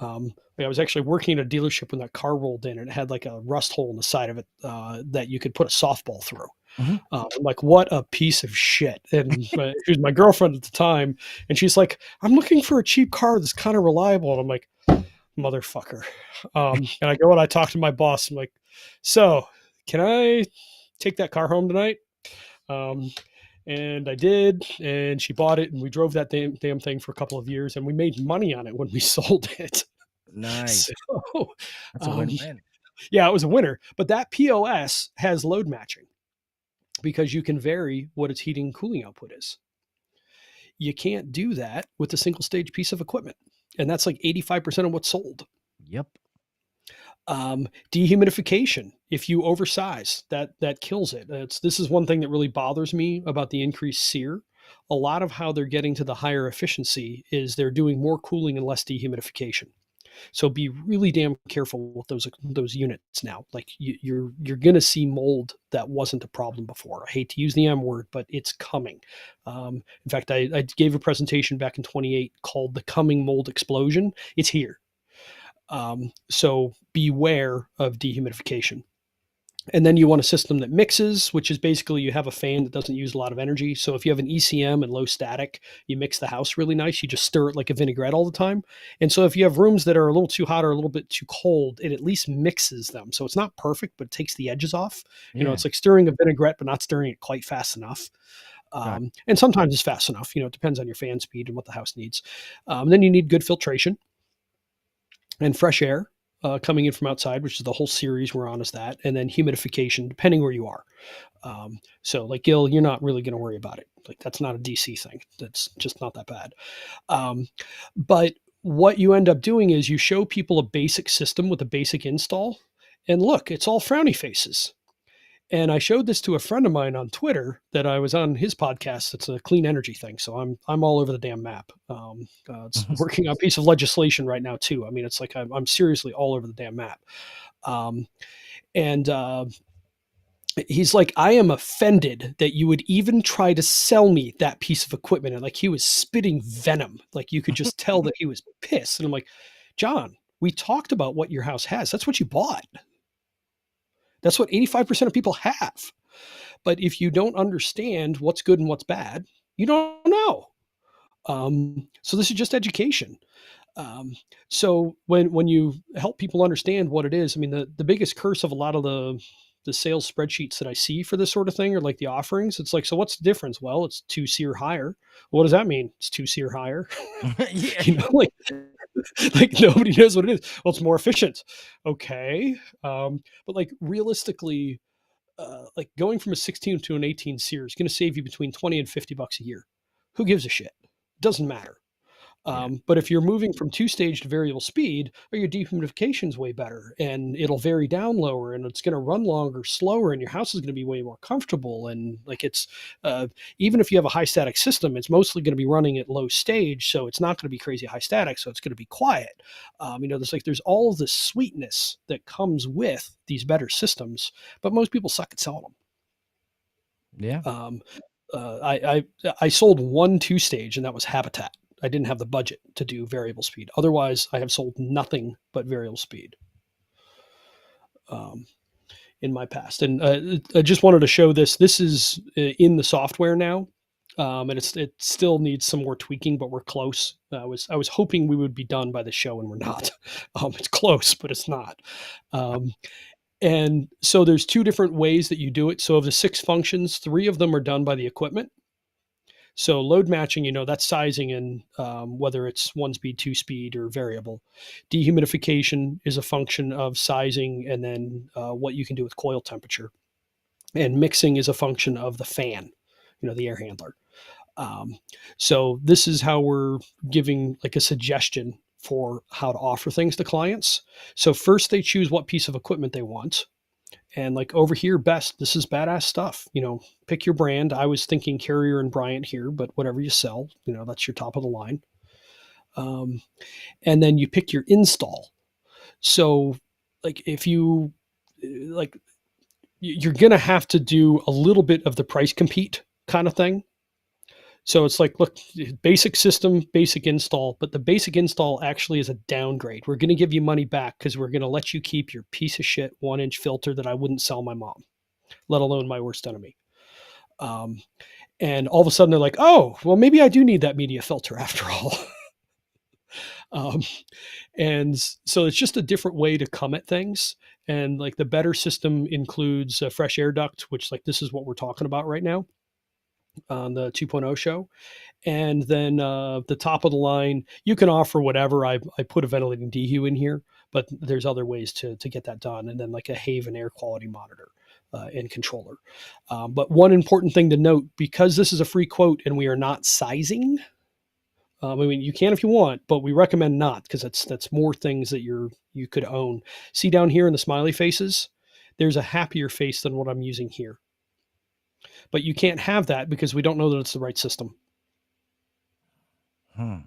I was actually working at a dealership when that car rolled in, and it had like a rust hole in the side of it that you could put a softball through. Mhm. I'm like, what a piece of shit. And she was my girlfriend at the time, and she's like, I'm looking for a cheap car that's kind of reliable. And I'm like, motherfucker. And I go and I talk to my boss. I'm like, so can I take that car home tonight? And I did, and she bought it, and we drove that damn thing for a couple of years, and we made money on it when we sold it. Nice. So, That's a win-win. yeah, it was a winner. But that POS has load matching, because you can vary what its heating and cooling output is. You can't do that with a single stage piece of equipment, and that's like 85% of what's sold. Yep. Dehumidification. If you oversize, that kills it. This is one thing that really bothers me about the increased SEER. A lot of how they're getting to the higher efficiency is they're doing more cooling and less dehumidification. So be really damn careful with those units now. Like you're going to see mold that wasn't a problem before. I hate to use the M word, but it's coming. In fact, I gave a presentation back in 2018 called "The Coming Mold Explosion." It's here. So beware of dehumidification. And then you want a system that mixes, which is basically you have a fan that doesn't use a lot of energy. So if you have an ECM and low static, you mix the house really nice. You just stir it like a vinaigrette all the time. And so if you have rooms that are a little too hot or a little bit too cold, it at least mixes them. So it's not perfect, but it takes the edges off. Yeah. It's like stirring a vinaigrette, but not stirring it quite fast enough. Got And sometimes it's fast enough. It depends on your fan speed and what the house needs. Then you need good filtration and fresh air coming in from outside, which is the whole series we're on is that, and then humidification, depending where you are. So like Gil, you're not really going to worry about it. Like that's not a DC thing. That's just not that bad. But what you end up doing is you show people a basic system with a basic install, and look, it's all frowny faces. And I showed this to a friend of mine on Twitter that I was on his podcast. It's a clean energy thing. So I'm all over the damn map. It's working on a piece of legislation right now too. I mean, it's like I'm seriously all over the damn map. And he's like, I am offended that you would even try to sell me that piece of equipment. And like he was spitting venom. Like you could just tell that he was pissed. And I'm like, John, we talked about what your house has. That's what you bought. That's what 85% of people have. But if you don't understand what's good and what's bad, you don't know. So this is just education. So when you help people understand what it is, I mean, the biggest curse of a lot of the sales spreadsheets that I see for this sort of thing are like the offerings. It's like, so what's the difference? Well, it's 2C or higher. What does that mean? It's 2C or higher. Yeah. Like nobody knows what it is. Well, it's more efficient. Okay. But like realistically, like going from a 16 to an 18 SEER is going to save you between 20 and $50 a year. Who gives a shit? Doesn't matter. But if you're moving from two-stage to variable speed, your dehumidification is way better and it'll vary down lower and it's going to run longer, slower, and your house is going to be way more comfortable. And like it's, even if you have a high static system, it's mostly going to be running at low stage. So it's not going to be crazy high static. So it's going to be quiet. There's all of this sweetness that comes with these better systems, but most people suck at selling them. Yeah. I sold one two-stage and that was Habitat. I didn't have the budget to do variable speed. Otherwise, I have sold nothing but variable speed in my past. And I just wanted to show this. This is in the software now, and it still needs some more tweaking, but we're close. I was hoping we would be done by the show, and we're not. It's close, but it's not. And so there's two different ways that you do it. So of the 6 functions, 3 of them are done by the equipment. So load matching, that's sizing in whether it's 1-speed, 2-speed, or variable. Dehumidification is a function of sizing and then what you can do with coil temperature. And mixing is a function of the fan, the air handler. So this is how we're giving like a suggestion for how to offer things to clients. So first they choose what piece of equipment they want. And like over here, Best, this is badass stuff. Pick your brand. I was thinking Carrier and Bryant here, but whatever you sell, that's your top of the line. And then you pick your install. So like if you like, you're going to have to do a little bit of the price compete kind of thing. So it's like, look, basic system, basic install, but the basic install actually is a downgrade. We're going to give you money back because we're going to let you keep your piece of shit 1-inch filter that I wouldn't sell my mom, let alone my worst enemy. And all of a sudden they're like, oh, well, maybe I do need that media filter after all. And so it's just a different way to come at things. And like the better system includes a fresh air duct, which like this is what we're talking about right now on the 2.0 show. And then the top of the line, you can offer whatever. I put a ventilating dehu in here, but there's other ways to get that done. And then like a Haven air quality monitor and controller. But one important thing to note, because this is a free quote and we are not sizing, I mean, you can if you want, but we recommend not because that's more things that you could own. See down here in the smiley faces, there's a happier face than what I'm using here. But you can't have that because we don't know that it's the right system. I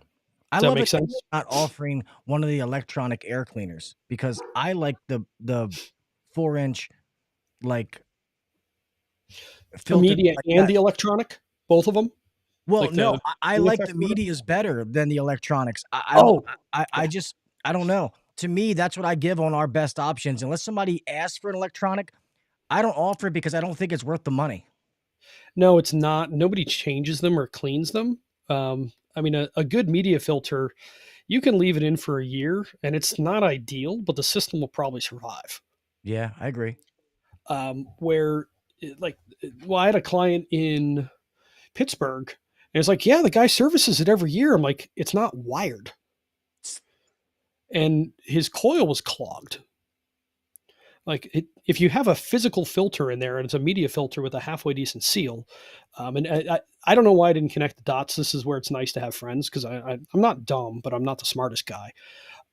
Does that love make it that sense? you're not offering one of the electronic air cleaners because I like the 4-inch like The filter media like and that. the electronic, both of them. Well, Like no, the I cooling like effect the or whatever? medias better than the electronics. Oh, I just I don't know. To me, that's what I give on our best options. Unless somebody asks for an electronic, I don't offer it because I don't think it's worth the money. No, it's not. Nobody changes them or cleans them. I mean, a good media filter, you can leave it in for a year and it's not ideal, but the system will probably survive. Yeah, I agree. Where, like, well, I had a client in Pittsburgh and it's like, yeah, the guy services it every year. I'm like, it's not wired. And his coil was clogged. Like if you have a physical filter in there and it's a media filter with a halfway decent seal, and I don't know why I didn't connect the dots. This is where it's nice to have friends because I'm not dumb, but I'm not the smartest guy.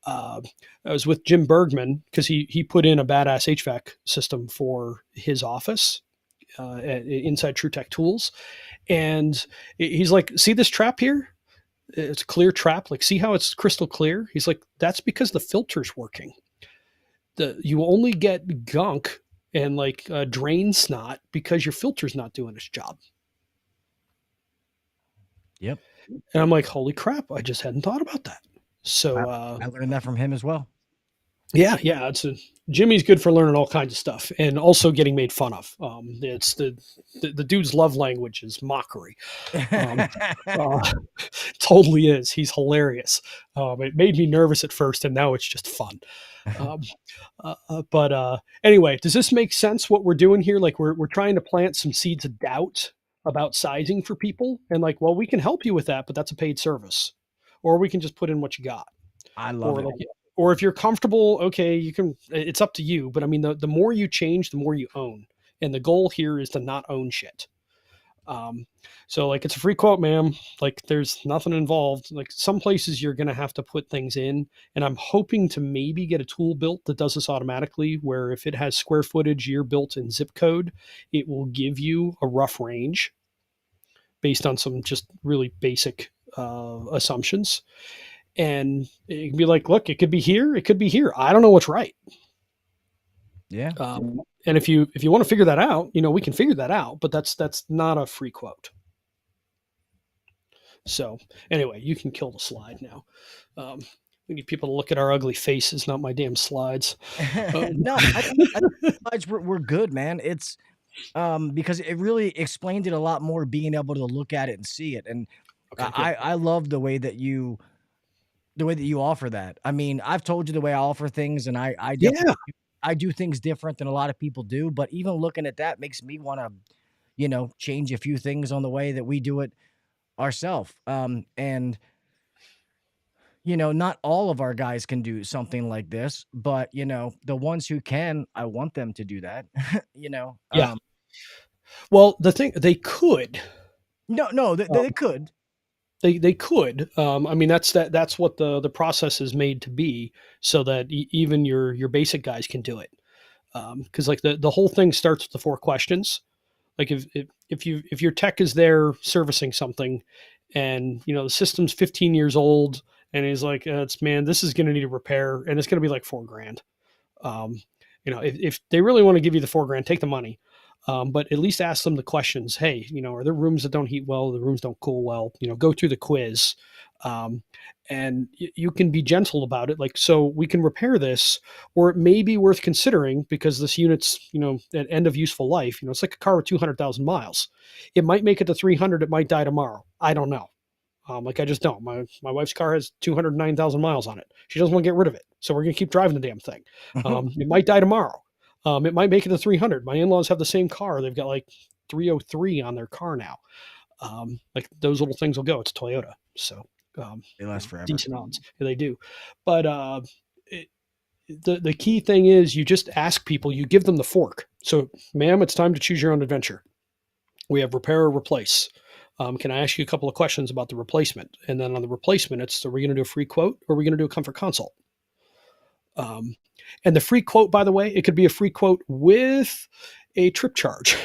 Uh, I was with Jim Bergman because he put in a badass HVAC system for his office inside TrueTech Tools, and he's like, "See this trap here? It's a clear trap. Like, see how it's crystal clear?" He's like, "That's because the filter's working. You only get gunk and like drain snot because your filter's not doing its job." Yep. And I'm like, holy crap, I just hadn't thought about that. So I learned that from him as well. yeah, Jimmy's good for learning all kinds of stuff and also getting made fun of. It's the dude's love language is mockery. Totally is. He's hilarious. It made me nervous at first, and now it's just fun. But anyway, does this make sense? What we're doing here, like we're trying to plant some seeds of doubt about sizing for people, and like, well, we can help you with that, but that's a paid service, or we can just put in what you got. I love Or it. like, or if you're comfortable, okay, you can. It's up to you. But I mean, the more you change, the more you own, and the goal here is to not own shit. So like it's a free quote, ma'am. Like there's nothing involved. Like some places you're gonna have to put things in, and I'm hoping to maybe get a tool built that does this automatically, where if it has square footage, year built, and zip code, it will give you a rough range based on some just really basic assumptions. And it can be like, look, it could be here, it could be here. I don't know what's right. Yeah. And if you want to figure that out, we can figure that out, but that's not a free quote. So anyway, you can kill the slide now. We need people to look at our ugly faces, not my damn slides. No, I think the slides were good, man. It's because it really explained it a lot more, being able to look at it and see it. And Okay, I love the way that you offer that. I mean, I've told you the way I offer things, and I definitely yeah, I do things different than a lot of people do. But even looking at that makes me want to, change a few things on the way that we do it ourselves. And not all of our guys can do something like this, but the ones who can, I want them to do that. yeah. Well, the thing they could, No, they could. they could. I mean, that's what the process is made to be, so that even your basic guys can do it. Because like the whole thing starts with the 4 questions. Like if your tech is there servicing something, and the system's 15 years old, and he's like, this is going to need a repair, and it's going to be like $4,000. If they really want to give you the $4,000, take the money. But at least ask them the questions. Hey, are there rooms that don't heat well? The rooms don't cool well? Go through the quiz. And you can be gentle about it. Like, so we can repair this, or it may be worth considering because this unit's, at end of useful life. It's like a car with 200,000 miles. It might make it to 300. It might die tomorrow. I don't know. Like I just don't. My wife's car has 209,000 miles on it. She doesn't want to get rid of it, so we're gonna keep driving the damn thing. It might die tomorrow. It might make it to 300. My in-laws have the same car. They've got like 303 on their car now. Like those little things will go. It's Toyota, so They last forever. decent odds. Yeah, they do. But the key thing is you just ask people. You give them the fork. So, ma'am, it's time to choose your own adventure. We have repair or replace. Can I ask you a couple of questions about the replacement? And then on the replacement, are we going to do a free quote or are we going to do a comfort consult? And the free quote, by the way, it could be a free quote with a trip charge.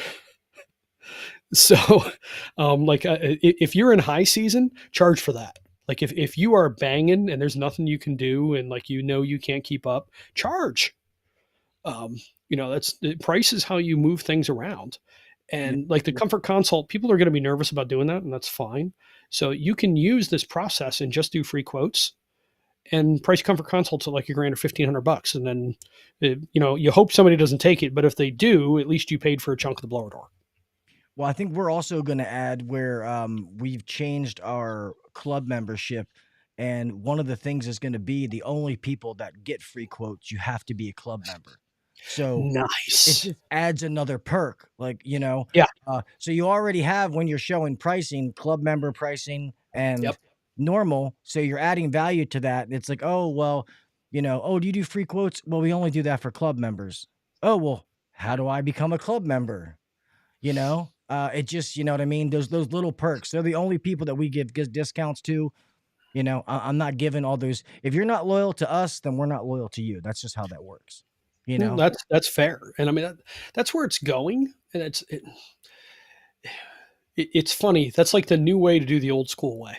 So, if you're in high season, charge for that. Like if you are banging and there's nothing you can do and like you can't keep up, charge. That's the price is how you move things around. And like the comfort consult, people are going to be nervous about doing that, and that's fine. So you can use this process and just do free quotes. and price comfort consults at like $1,000 or $1,500. And then, you hope somebody doesn't take it, but if they do, at least you paid for a chunk of the blower door. Well, I think we're also going to add where we've changed our club membership. And one of the things is going to be the only people that get free quotes, you have to be a club member. So it Nice. just adds another perk. Like, Yeah. So you already have, when you're showing pricing, club member pricing and Yep. normal. So you're adding value to that. And it's like, oh, well, oh, do you do free quotes? Well, we only do that for club members. Oh, well, how do I become a club member? It just, you know what I mean? Those little perks. They're the only people that we give discounts to. I'm not giving all those. If you're not loyal to us, then we're not loyal to you. That's just how that works. That's fair. And I mean, that's where it's going. And it's funny. That's like the new way to do the old school way.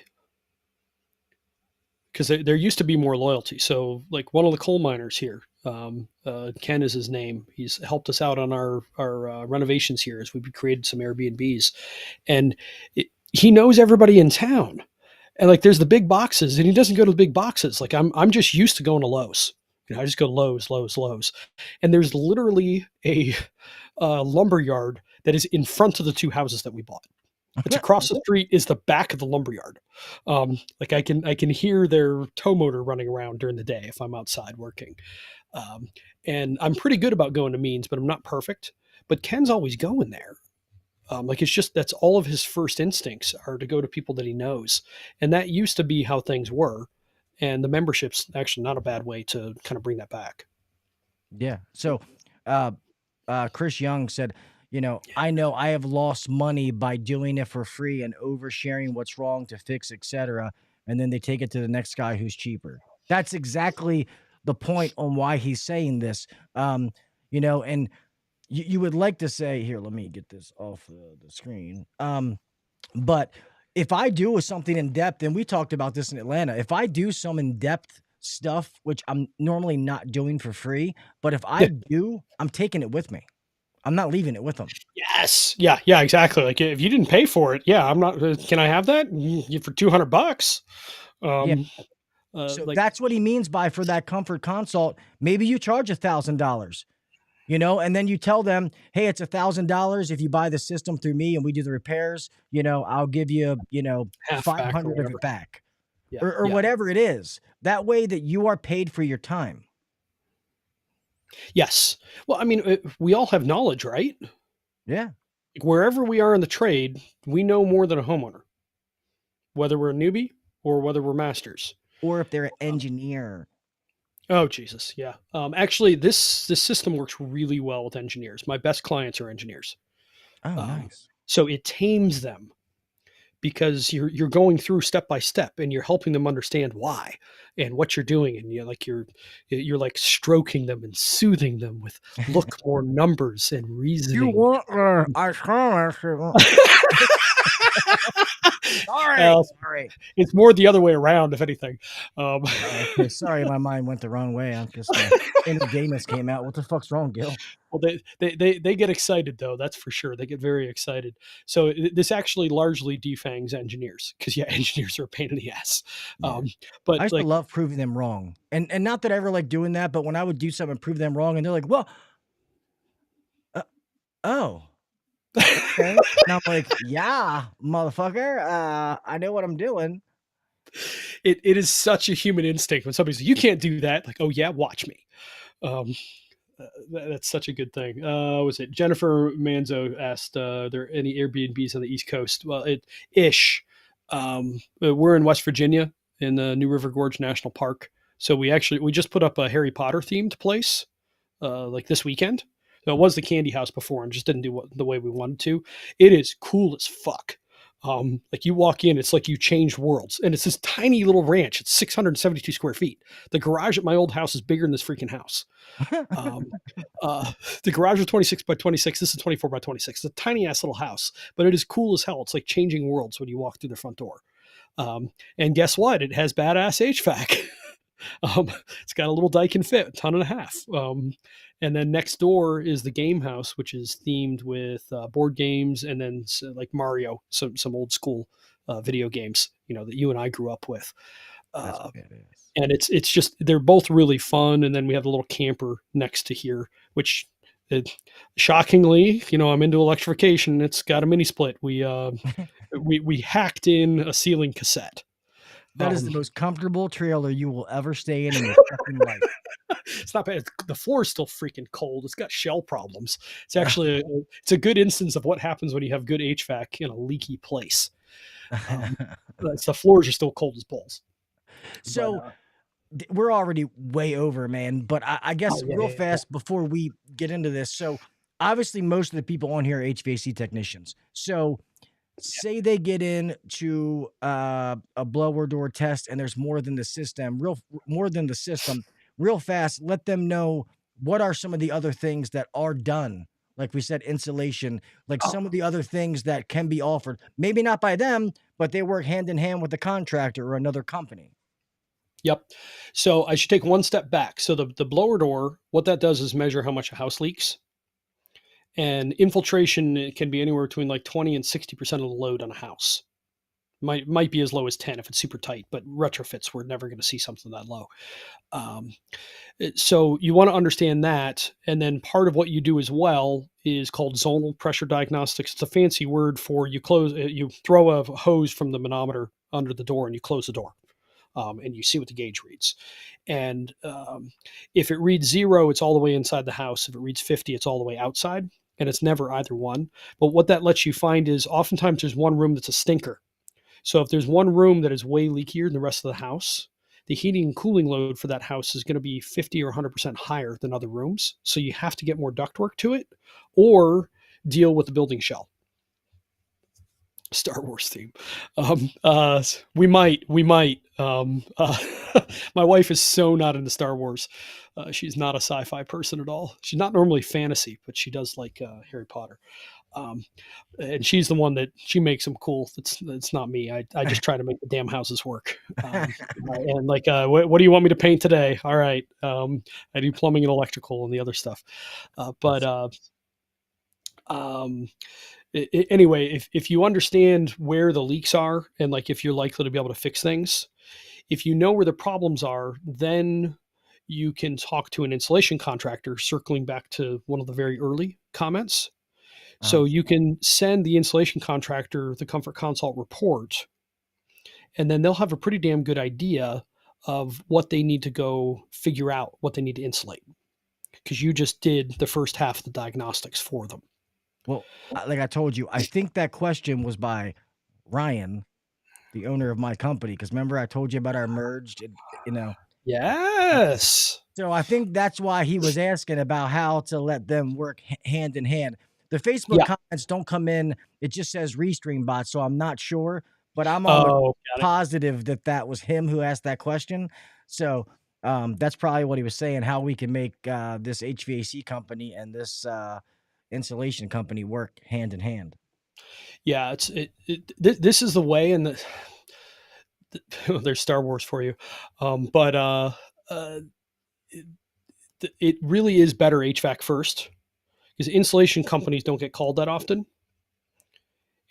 Because there used to be more loyalty. So like one of the coal miners here, Ken is his name. He's helped us out on our renovations here as we've created some Airbnbs, and he knows everybody in town. And like, there's the big boxes, and he doesn't go to the big boxes. Like I'm just used to going to Lowe's. I just go Lowe's, and there's literally a lumber yard that is in front of the two houses that we bought. It's across the street is the back of the lumberyard. Like I can hear their tow motor running around during the day if I'm outside working. And I'm pretty good about going to means, but I'm not perfect. But Ken's always going there. Like it's just, that's all of his first instincts are to go to people that he knows. And that used to be how things were. And the membership's actually not a bad way to kind of bring that back. Yeah. So, Chris Young said, I know I have lost money by doing it for free and oversharing what's wrong to fix, etc. And then they take it to the next guy who's cheaper. That's exactly the point on why he's saying this. And you would like to say, here, let me get this off the screen. But if I do something in depth, and we talked about this in Atlanta, if I do some in-depth stuff, which I'm normally not doing for free, but if I do, I'm taking it with me. I'm not leaving it with them. Yes. Yeah, exactly. Like if you didn't pay for it, I'm not, can I have that for $200? So that's what he means by, for that comfort consult, maybe you charge $1,000, and then you tell them, hey, it's $1,000. If you buy the system through me and we do the repairs, I'll give you, Half 500 of it back Yeah, or whatever it is. That way that you are paid for your time. Yes. Well, I mean, we all have knowledge, right? Yeah. Wherever we are in the trade, we know more than a homeowner, whether we're a newbie or whether we're masters. Or if they're an engineer. Oh, Jesus. Yeah. Actually, this system works really well with engineers. My best clients are engineers. Oh, nice. So it tames them because you're going through step by step and you're helping them understand why and what you're doing. And you're like stroking them and soothing them with look more numbers and reasoning. You want Sorry. It's more the other way around, if anything. Okay, sorry, my mind went the wrong way. I'm just inner gayness came out. What the fuck's wrong, Gil? Well, they get excited though. That's for sure. They get very excited. So this actually largely defangs engineers because engineers are a pain in the ass. Yeah. But I used to love proving them wrong, and not that I ever like doing that, but when I would do something and prove them wrong, and they're like, "Well, oh." Okay. And I'm like, yeah, motherfucker. I know what I'm doing. It is such a human instinct when somebody's like, you can't do that. Like, oh yeah, watch me. That's such a good thing. Was it Jennifer Manzo asked, are there any Airbnbs on the East Coast? Well, we're in West Virginia in the New River Gorge National Park. So we just put up a Harry Potter themed place, like this weekend. So it was the Candy House before and just didn't do the way we wanted to. It is cool as fuck. Like you walk in, it's like you changed worlds, and it's this tiny little ranch. It's 672 square feet. The garage at my old house is bigger than this freaking house. The garage was 26 by 26. This is 24 by 26. It's a tiny ass little house, but it is cool as hell. It's like changing worlds when you walk through the front door. And guess what? It has badass HVAC. It's got a little Daikin Fit, 1.5 tons. And then next door is the game house, which is themed with board games and then like Mario, some old school video games, that you and I grew up with. That's Uh, badass. and it's just they're both really fun. And then we have a little camper next to here, which shockingly, I'm into electrification. It's got a mini split. We hacked in a ceiling cassette. That is Um, the most comfortable trailer you will ever stay in your fucking life. it's not bad. The floor is still freaking cold. It's got shell problems. It's actually it's a good instance of what happens when you have good HVAC in a leaky place. Um, the floors are still cold as balls. But So we're already way over, man. But I guess oh yeah, real yeah, yeah. fast before we get into this. So obviously, most of the people on here are HVAC technicians. So say they get into a blower door test and there's more than the system. Real fast, let them know what are some of the other things that are done. Like we said, insulation, like Oh, some of the other things that can be offered. Maybe not by them, but they work hand in hand with the contractor or another company. yep. So I should take one step back. So the blower door, what that does is measure how much a house leaks. And infiltration can be anywhere between like 20 and 60% of the load on a house. Might be as low as 10 if it's super tight, but retrofits, we're never going to see something that low. Um, so you want to understand that. And then part of what you do as well is called zonal pressure diagnostics. It's a fancy word for you throw a hose from the manometer under the door and you close the door. And you see what the gauge reads. And if it reads 0, it's all the way inside the house. If it reads 50, it's all the way outside. And it's never either one. But what that lets you find is oftentimes there's one room that's a stinker. So if there's one room that is way leakier than the rest of the house, the heating and cooling load for that house is going to be 50 or 100% higher than other rooms. So you have to get more ductwork to it or deal with the building shell. Star Wars theme. We might. My wife is so not into Star Wars. She's not a sci-fi person at all. She's not normally fantasy, but she does like Harry Potter. Um, and she's the one that she makes them cool. It's not me. I just try to make the damn houses work. And like, what do you want me to paint today? All right. I do plumbing and electrical and the other stuff. Um, Anyway, if you understand where the leaks are and like if you're likely to be able to fix things, if you know where the problems are, then you can talk to an installation contractor, circling back to one of the very early comments. Uh-huh. So you can send the installation contractor the Comfort Consult report, and then they'll have a pretty damn good idea of what they need to go figure out, what they need to insulate, because you just did the first half of the diagnostics for them. Well, like I told you, I think that question was by Ryan, the owner of my company. Because remember, I told you about our merged, you know. Yes. So I think that's why he was asking about how to let them work hand in hand. The Facebook Yeah. comments don't come in. It just says Restream bot, so I'm not sure, but I'm almost Oh, got it. positive that that was him who asked that question. So that's probably what he was saying, how we can make this HVAC company and this insulation company work hand in hand. Yeah, this is the way, and there's Star Wars for you, but it really is better HVAC first, because insulation companies don't get called that often.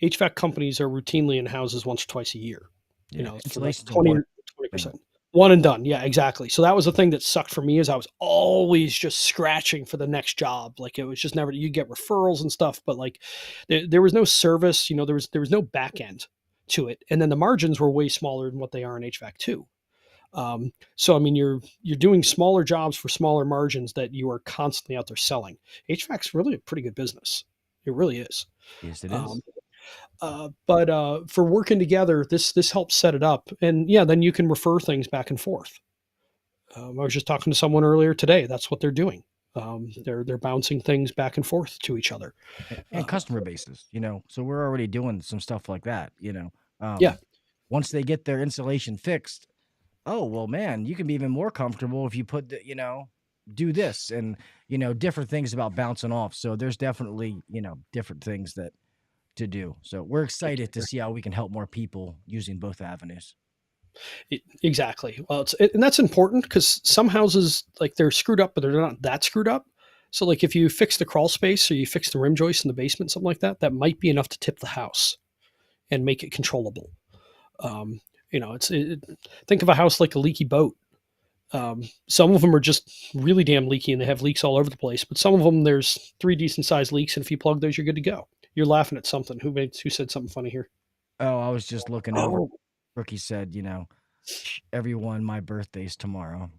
HVAC companies are routinely in houses once or twice a year. Yeah, For like insulation's 20 important. 20%. One and done. Yeah, exactly. So that was the thing that sucked for me, is I was always just scratching for the next job. Like it was just never, you get referrals and stuff, but like there was no service, there was no back end to it. And then the margins were way smaller than what they are in HVAC too. So I mean, you're doing smaller jobs for smaller margins that you are constantly out there selling. HVAC's really a pretty good business. It really is. Yes, it Um, is. but for working together, this helps set it up, and yeah, then you can refer things back and forth. I was just talking to someone earlier today. That's what they're doing. They're bouncing things back and forth to each other. And customer bases, so we're already doing some stuff like that, Yeah, once they get their insulation fixed. Oh, well, man, you can be even more comfortable if you put do this and, different things about bouncing off. So there's definitely, different things that to do. So we're excited to see how we can help more people using both avenues. exactly. Well, and that's important, because some houses, like, they're screwed up, but they're not that screwed up. So like if you fix the crawl space or you fix the rim joist in the basement, something like that, that might be enough to tip the house and make it controllable. think of a house like a leaky boat. Some of them are just really damn leaky and they have leaks all over the place, but some of them there's 3 decent sized leaks, and if you plug those, you're good to go. You're laughing at something. Who said something funny here? Oh, I was just looking over. Rookie said, everyone, my birthday's tomorrow.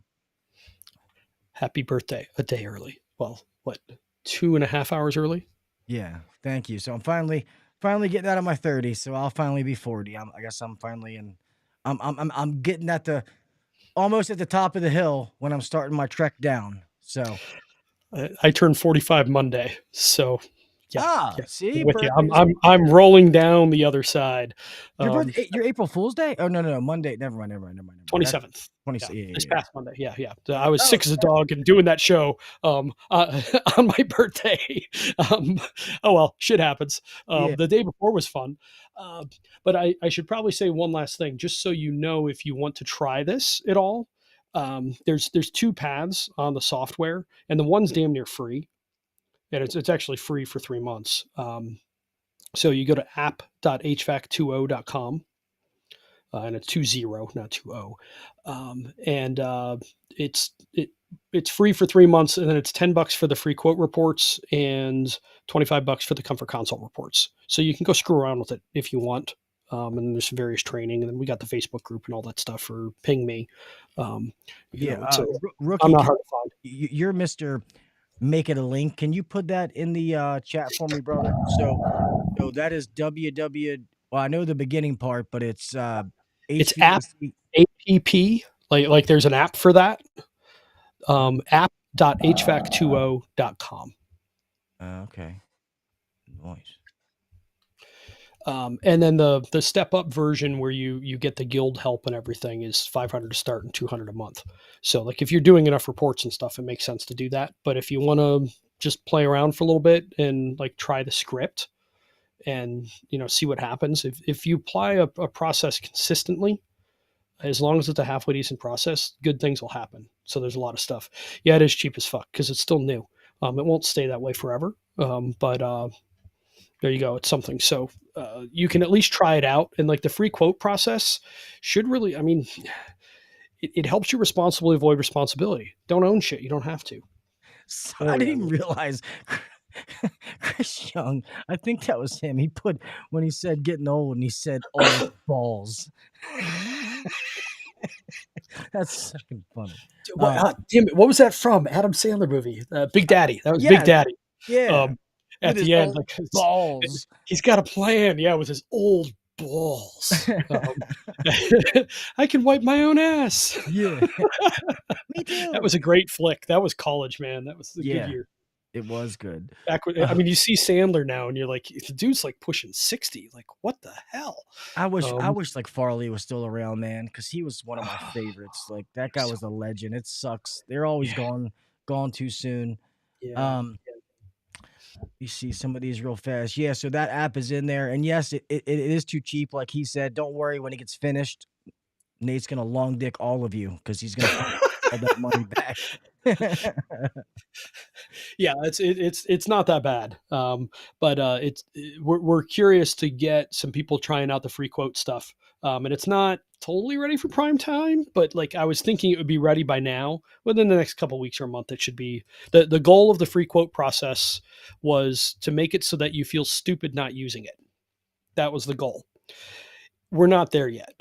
Happy birthday a day early. Well, what, 2.5 hours early? Yeah, thank you. So I'm finally getting out of my 30s, so I'll finally be 40. I guess I'm finally in. I'm getting almost at the top of the hill when I'm starting my trek down. So I turned 45 Monday, so yeah. See, with you. I'm rolling down the other side. Your April Fool's Day? Oh no, Monday. Never mind. 27th. 27th. This past Monday. Yeah. I was sick as a dog and doing that show on my birthday. Oh well, shit happens. The day before was fun. But I should probably say one last thing, just so you know, if you want to try this at all. There's 2 paths on the software, and the one's damn near free. And it's actually free for 3 months. So you go to app.hvac20.com, and it's 20, not 20. And it's free for 3 months, and then it's $10 for the free quote reports and $25 for the comfort consult reports. So you can go screw around with it if you want. And there's some various training, and then we got the Facebook group and all that stuff for ping me. Rookie, I'm not hard to find. You're Mr. Make it a link. Can you put that in the chat for me, brother? So that is www. Well, I know the beginning part, but it's it's app like there's an app for that. App.hvac20.com. Okay. Nice. And then the step up version where you get the guild help and everything is $500 to start and $200 a month. So like if you're doing enough reports and stuff, it makes sense to do that. But if you want to just play around for a little bit and like try the script and see what happens, if you apply a process consistently, as long as it's a halfway decent process, good things will happen. So there's a lot of stuff. Yeah, it is cheap as fuck because it's still new. It won't stay that way forever. But there you go. It's something. So you can at least try it out. And like the free quote process should really, it helps you responsibly avoid responsibility. Don't own shit. You don't have to. So I didn't even realize Chris Young, I think that was him. He put, when he said getting old, and he said old balls. That's fucking funny. Damn it. What was that from? Adam Sandler movie? Big Daddy. That was Big Daddy. Yeah. At the end, like balls. He's got a plan. Yeah, with his old balls. I can wipe my own ass. Yeah. Me too. That was a great flick. That was college, man. That was a good year. It was good. Back when, you see Sandler now, and you're like, the dude's like pushing 60. Like, what the hell? I wish like Farley was still around, man, because he was one of my favorites. Like that guy was a legend. It sucks. They're always gone too soon. Yeah. You see some of these real fast. Yeah, so that app is in there, and yes, it is too cheap. Like he said, don't worry, when it gets finished, Nate's gonna long dick all of you because he's gonna all that money back. Yeah, it's not that bad. But we're curious to get some people trying out the free quote stuff. And it's not totally ready for prime time, but like I was thinking it would be ready by now. Within the next couple of weeks or a month, it should be. The goal of the free quote process was to make it so that you feel stupid not using it. That was the goal. We're not there yet.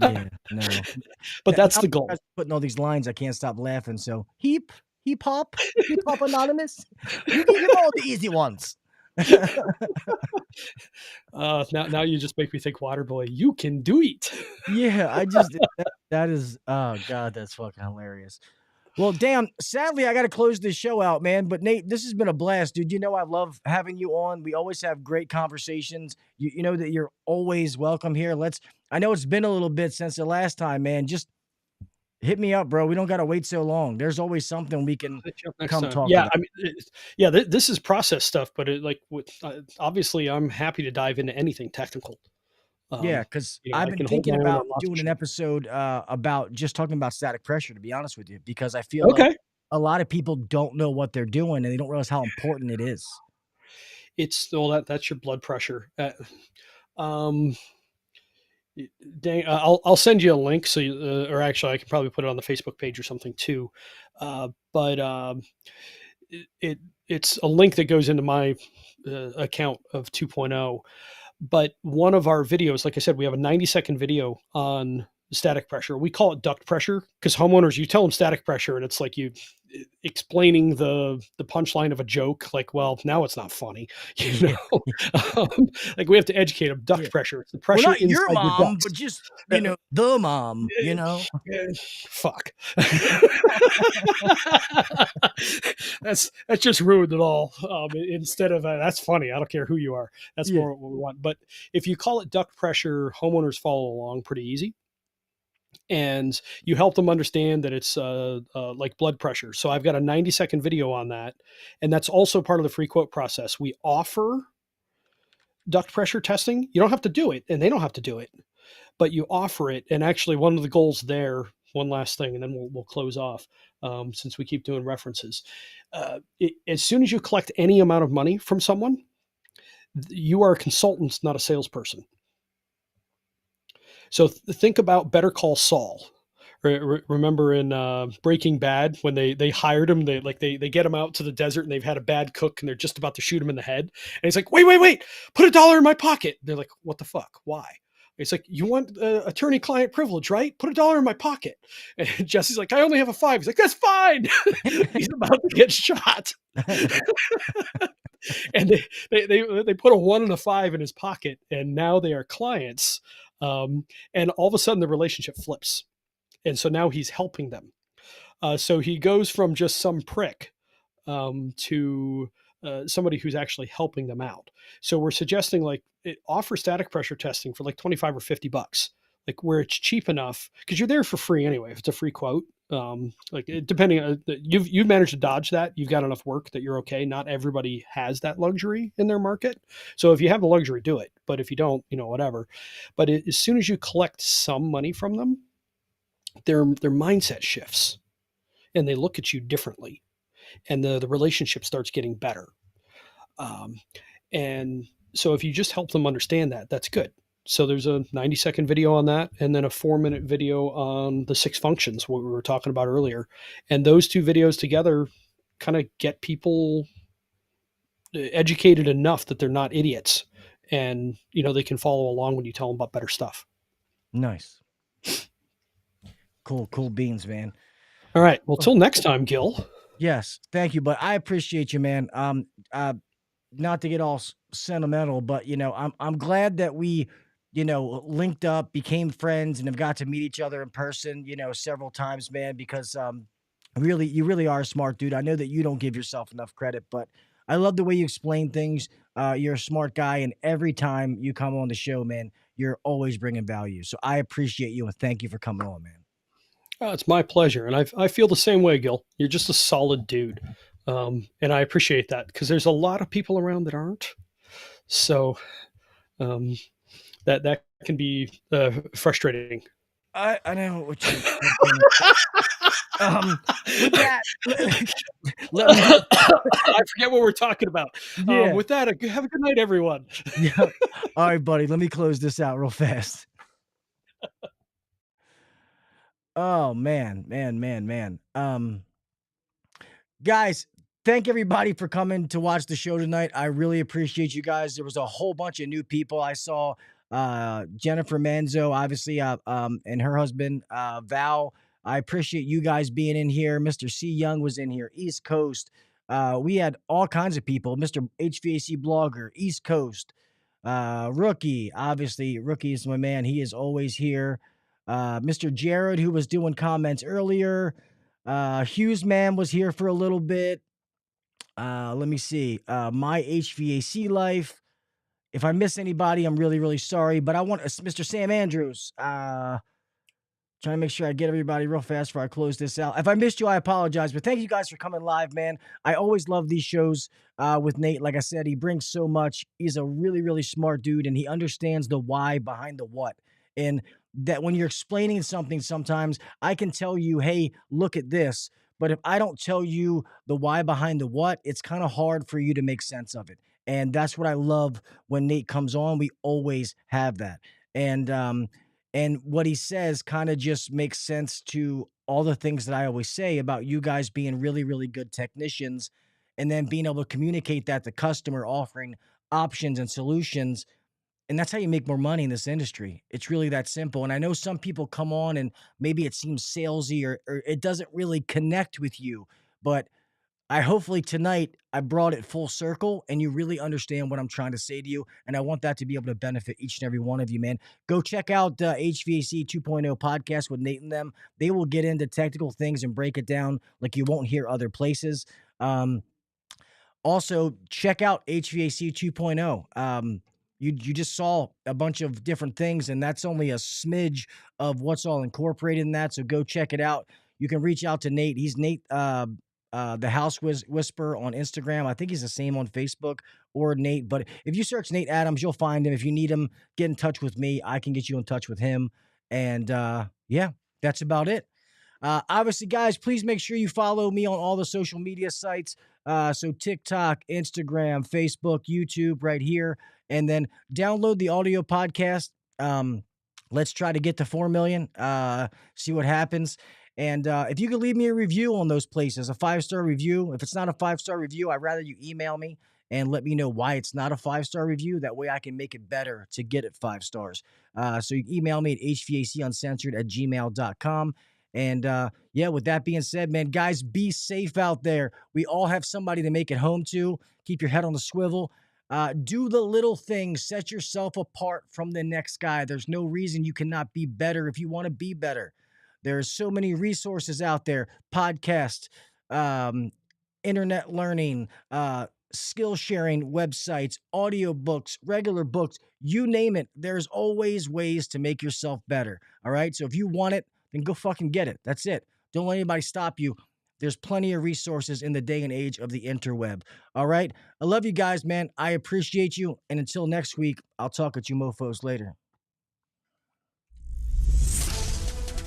Yeah, no. But that's the goal. Putting all these lines, I can't stop laughing. So heap hop anonymous. You all the easy ones. Now you just make me think, Waterboy, you can do it. Yeah, that is, oh god, that's fucking hilarious. Well, damn, sadly I gotta close this show out, man. But Nate, this has been a blast, dude. I love having you on. We always have great conversations. You know that you're always welcome here. I know it's been a little bit since the last time, man. Just hit me up, bro. We don't gotta wait so long. There's always something we can come talk about. This is process stuff, but obviously I'm happy to dive into anything technical. Yeah, because I've been thinking about doing an episode about just talking about static pressure, to be honest with you, because I feel like a lot of people don't know what they're doing and they don't realize how important it is. It's that's your blood pressure. Dang, I'll send you a link. So, or actually, I can probably put it on the Facebook page or something too. But it's a link that goes into my account of 2.0. But one of our videos, like I said, we have a 90-second video on static pressure. We call it duct pressure because homeowners, you tell them static pressure, and it's like you explaining the punchline of a joke. Like, well, now it's not funny, you know. Like we have to educate them. Duct pressure. It's the Well, pressure not your inside your mom, ducts. but just, the mom, Fuck. That's just ruined it all. Instead of that's funny. I don't care who you are. That's Yeah. more what we want. But if you call it duct pressure, homeowners follow along pretty easy. And you help them understand that it's like blood pressure. So I've got a 90-second video on that. And that's also part of the free quote process. We offer duct pressure testing. You don't have to do it, and they don't have to do it, but you offer it. And actually, one of the goals there, one last thing, and then we'll close off since we keep doing references. As soon as you collect any amount of money from someone, you are a consultant, not a salesperson. So think about Better Call Saul. Remember in Breaking Bad when they hired him, they get him out to the desert and they've had a bad cook and they're just about to shoot him in the head. And he's like, wait, put $1 in my pocket. They're like, what the fuck? Why? It's like, you want attorney-client privilege, right? Put $1 in my pocket. And Jesse's like, I only have a 5. He's like, that's fine. He's about to get shot. And they put a 1 and a 5 in his pocket, and now they are clients. And all of a sudden, the relationship flips. And so now he's helping them. So he goes from just some prick to somebody who's actually helping them out. So we're suggesting offer static pressure testing for like 25 or $50, like where it's cheap enough because you're there for free anyway. If it's a free quote, depending on you've managed to dodge that, you've got enough work that you're okay. Not everybody has that luxury in their market. So if you have the luxury, do it. But if you don't, whatever. But as soon as you collect some money from them, their mindset shifts and they look at you differently, and the relationship starts getting better. And so if you just help them understand that, that's good. So there's a 90-second video on that, and then a 4-minute video on the 6 functions, what we were talking about earlier. And those 2 videos together kind of get people educated enough that they're not idiots, and they can follow along when you tell them about better stuff. Nice. Cool beans, man. All right. Well, till next time, Gil. Yes, thank you. But I appreciate you, man. Not to get all sentimental, but I'm glad that we, linked up, became friends, and have got to meet each other in person, several times, man. Because you really are a smart dude. I know that you don't give yourself enough credit, but I love the way you explain things. You're a smart guy, and every time you come on the show, man, you're always bringing value. So I appreciate you, and thank you for coming on, man. Oh, it's my pleasure. And I feel the same way, Gil. You're just a solid dude. And I appreciate that because there's a lot of people around that aren't. So that can be frustrating. I know what you're with that, I forget what we're talking about. Yeah. With that, have a good night, everyone. Yeah. All right, buddy. Let me close this out real fast. Oh man. Guys, thank everybody for coming to watch the show tonight. I really appreciate you guys. There was a whole bunch of new people. I saw Jennifer Manzo, obviously, and her husband, Val. I appreciate you guys being in here. Mr. C. Young was in here, East Coast. We had all kinds of people. Mr. HVAC Blogger, East Coast. Rookie, obviously, Rookie is my man. He is always here. Mr. Jared, who was doing comments earlier. Hughes Man was here for a little bit. Let me see. My HVAC Life. If I miss anybody, I'm really, really sorry. But I want Mr. Sam Andrews. Trying to make sure I get everybody real fast before I close this out. If I missed you, I apologize. But thank you guys for coming live, man. I always love these shows with Nate. Like I said, he brings so much. He's a really, really smart dude, and he understands the why behind the what. And that when you're explaining something, sometimes I can tell you, hey, look at this. But if I don't tell you the why behind the what, it's kind of hard for you to make sense of it. And that's what I love when Nate comes on. We always have that. And And what he says kind of just makes sense to all the things that I always say about you guys being really, really good technicians and then being able to communicate that to customer, offering options and solutions. And that's how you make more money in this industry. It's really that simple. And I know some people come on and maybe it seems salesy or it doesn't really connect with you, but I hopefully tonight I brought it full circle and you really understand what I'm trying to say to you. And I want that to be able to benefit each and every one of you, man. Go check out HVAC 2.0 podcast with Nate and them. They will get into technical things and break it down like you won't hear other places. Also, check out HVAC 2.0. You just saw a bunch of different things, and that's only a smidge of what's all incorporated in that. So go check it out. You can reach out to Nate. He's Nate, the House Whisperer on Instagram. I think he's the same on Facebook or Nate. But if you search Nate Adams, you'll find him. If you need him, get in touch with me. I can get you in touch with him. And yeah, that's about it. Obviously, guys, please make sure you follow me on all the social media sites. So TikTok, Instagram, Facebook, YouTube, right here. And then download the audio podcast. Let's try to get to 4 million, see what happens. And if you could leave me a review on those places, a 5-star review. If it's not a 5-star review, I'd rather you email me and let me know why it's not a 5-star review. That way I can make it better to get it 5 stars. So you can email me at hvacuncensored@gmail.com. And yeah, with that being said, man, guys, be safe out there. We all have somebody to make it home to. Keep your head on the swivel. Do the little things. Set yourself apart from the next guy. There's no reason you cannot be better if you want to be better. There's so many resources out there. Podcasts, internet learning, skill sharing websites, audiobooks, regular books, you name it. There's always ways to make yourself better. All right. So if you want it, then go fucking get it. That's it. Don't let anybody stop you. There's plenty of resources in the day and age of the interweb. All right. I love you guys, man. I appreciate you. And until next week, I'll talk with you mofos later.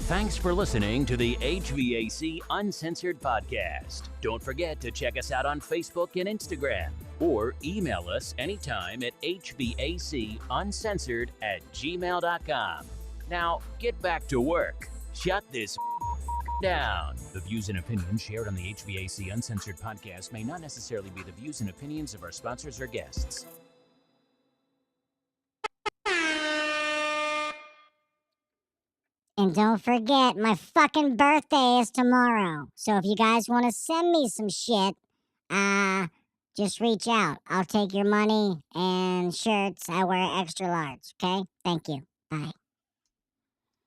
Thanks for listening to the HVAC Uncensored Podcast. Don't forget to check us out on Facebook and Instagram, or email us anytime at hvacuncensored@gmail.com. Now, get back to work. Shut this down. The views and opinions shared on the HVAC Uncensored Podcast may not necessarily be the views and opinions of our sponsors or guests. And don't forget, my fucking birthday is tomorrow. So if you guys want to send me some shit, just reach out. I'll take your money and shirts. I wear extra large, okay? Thank you. Bye.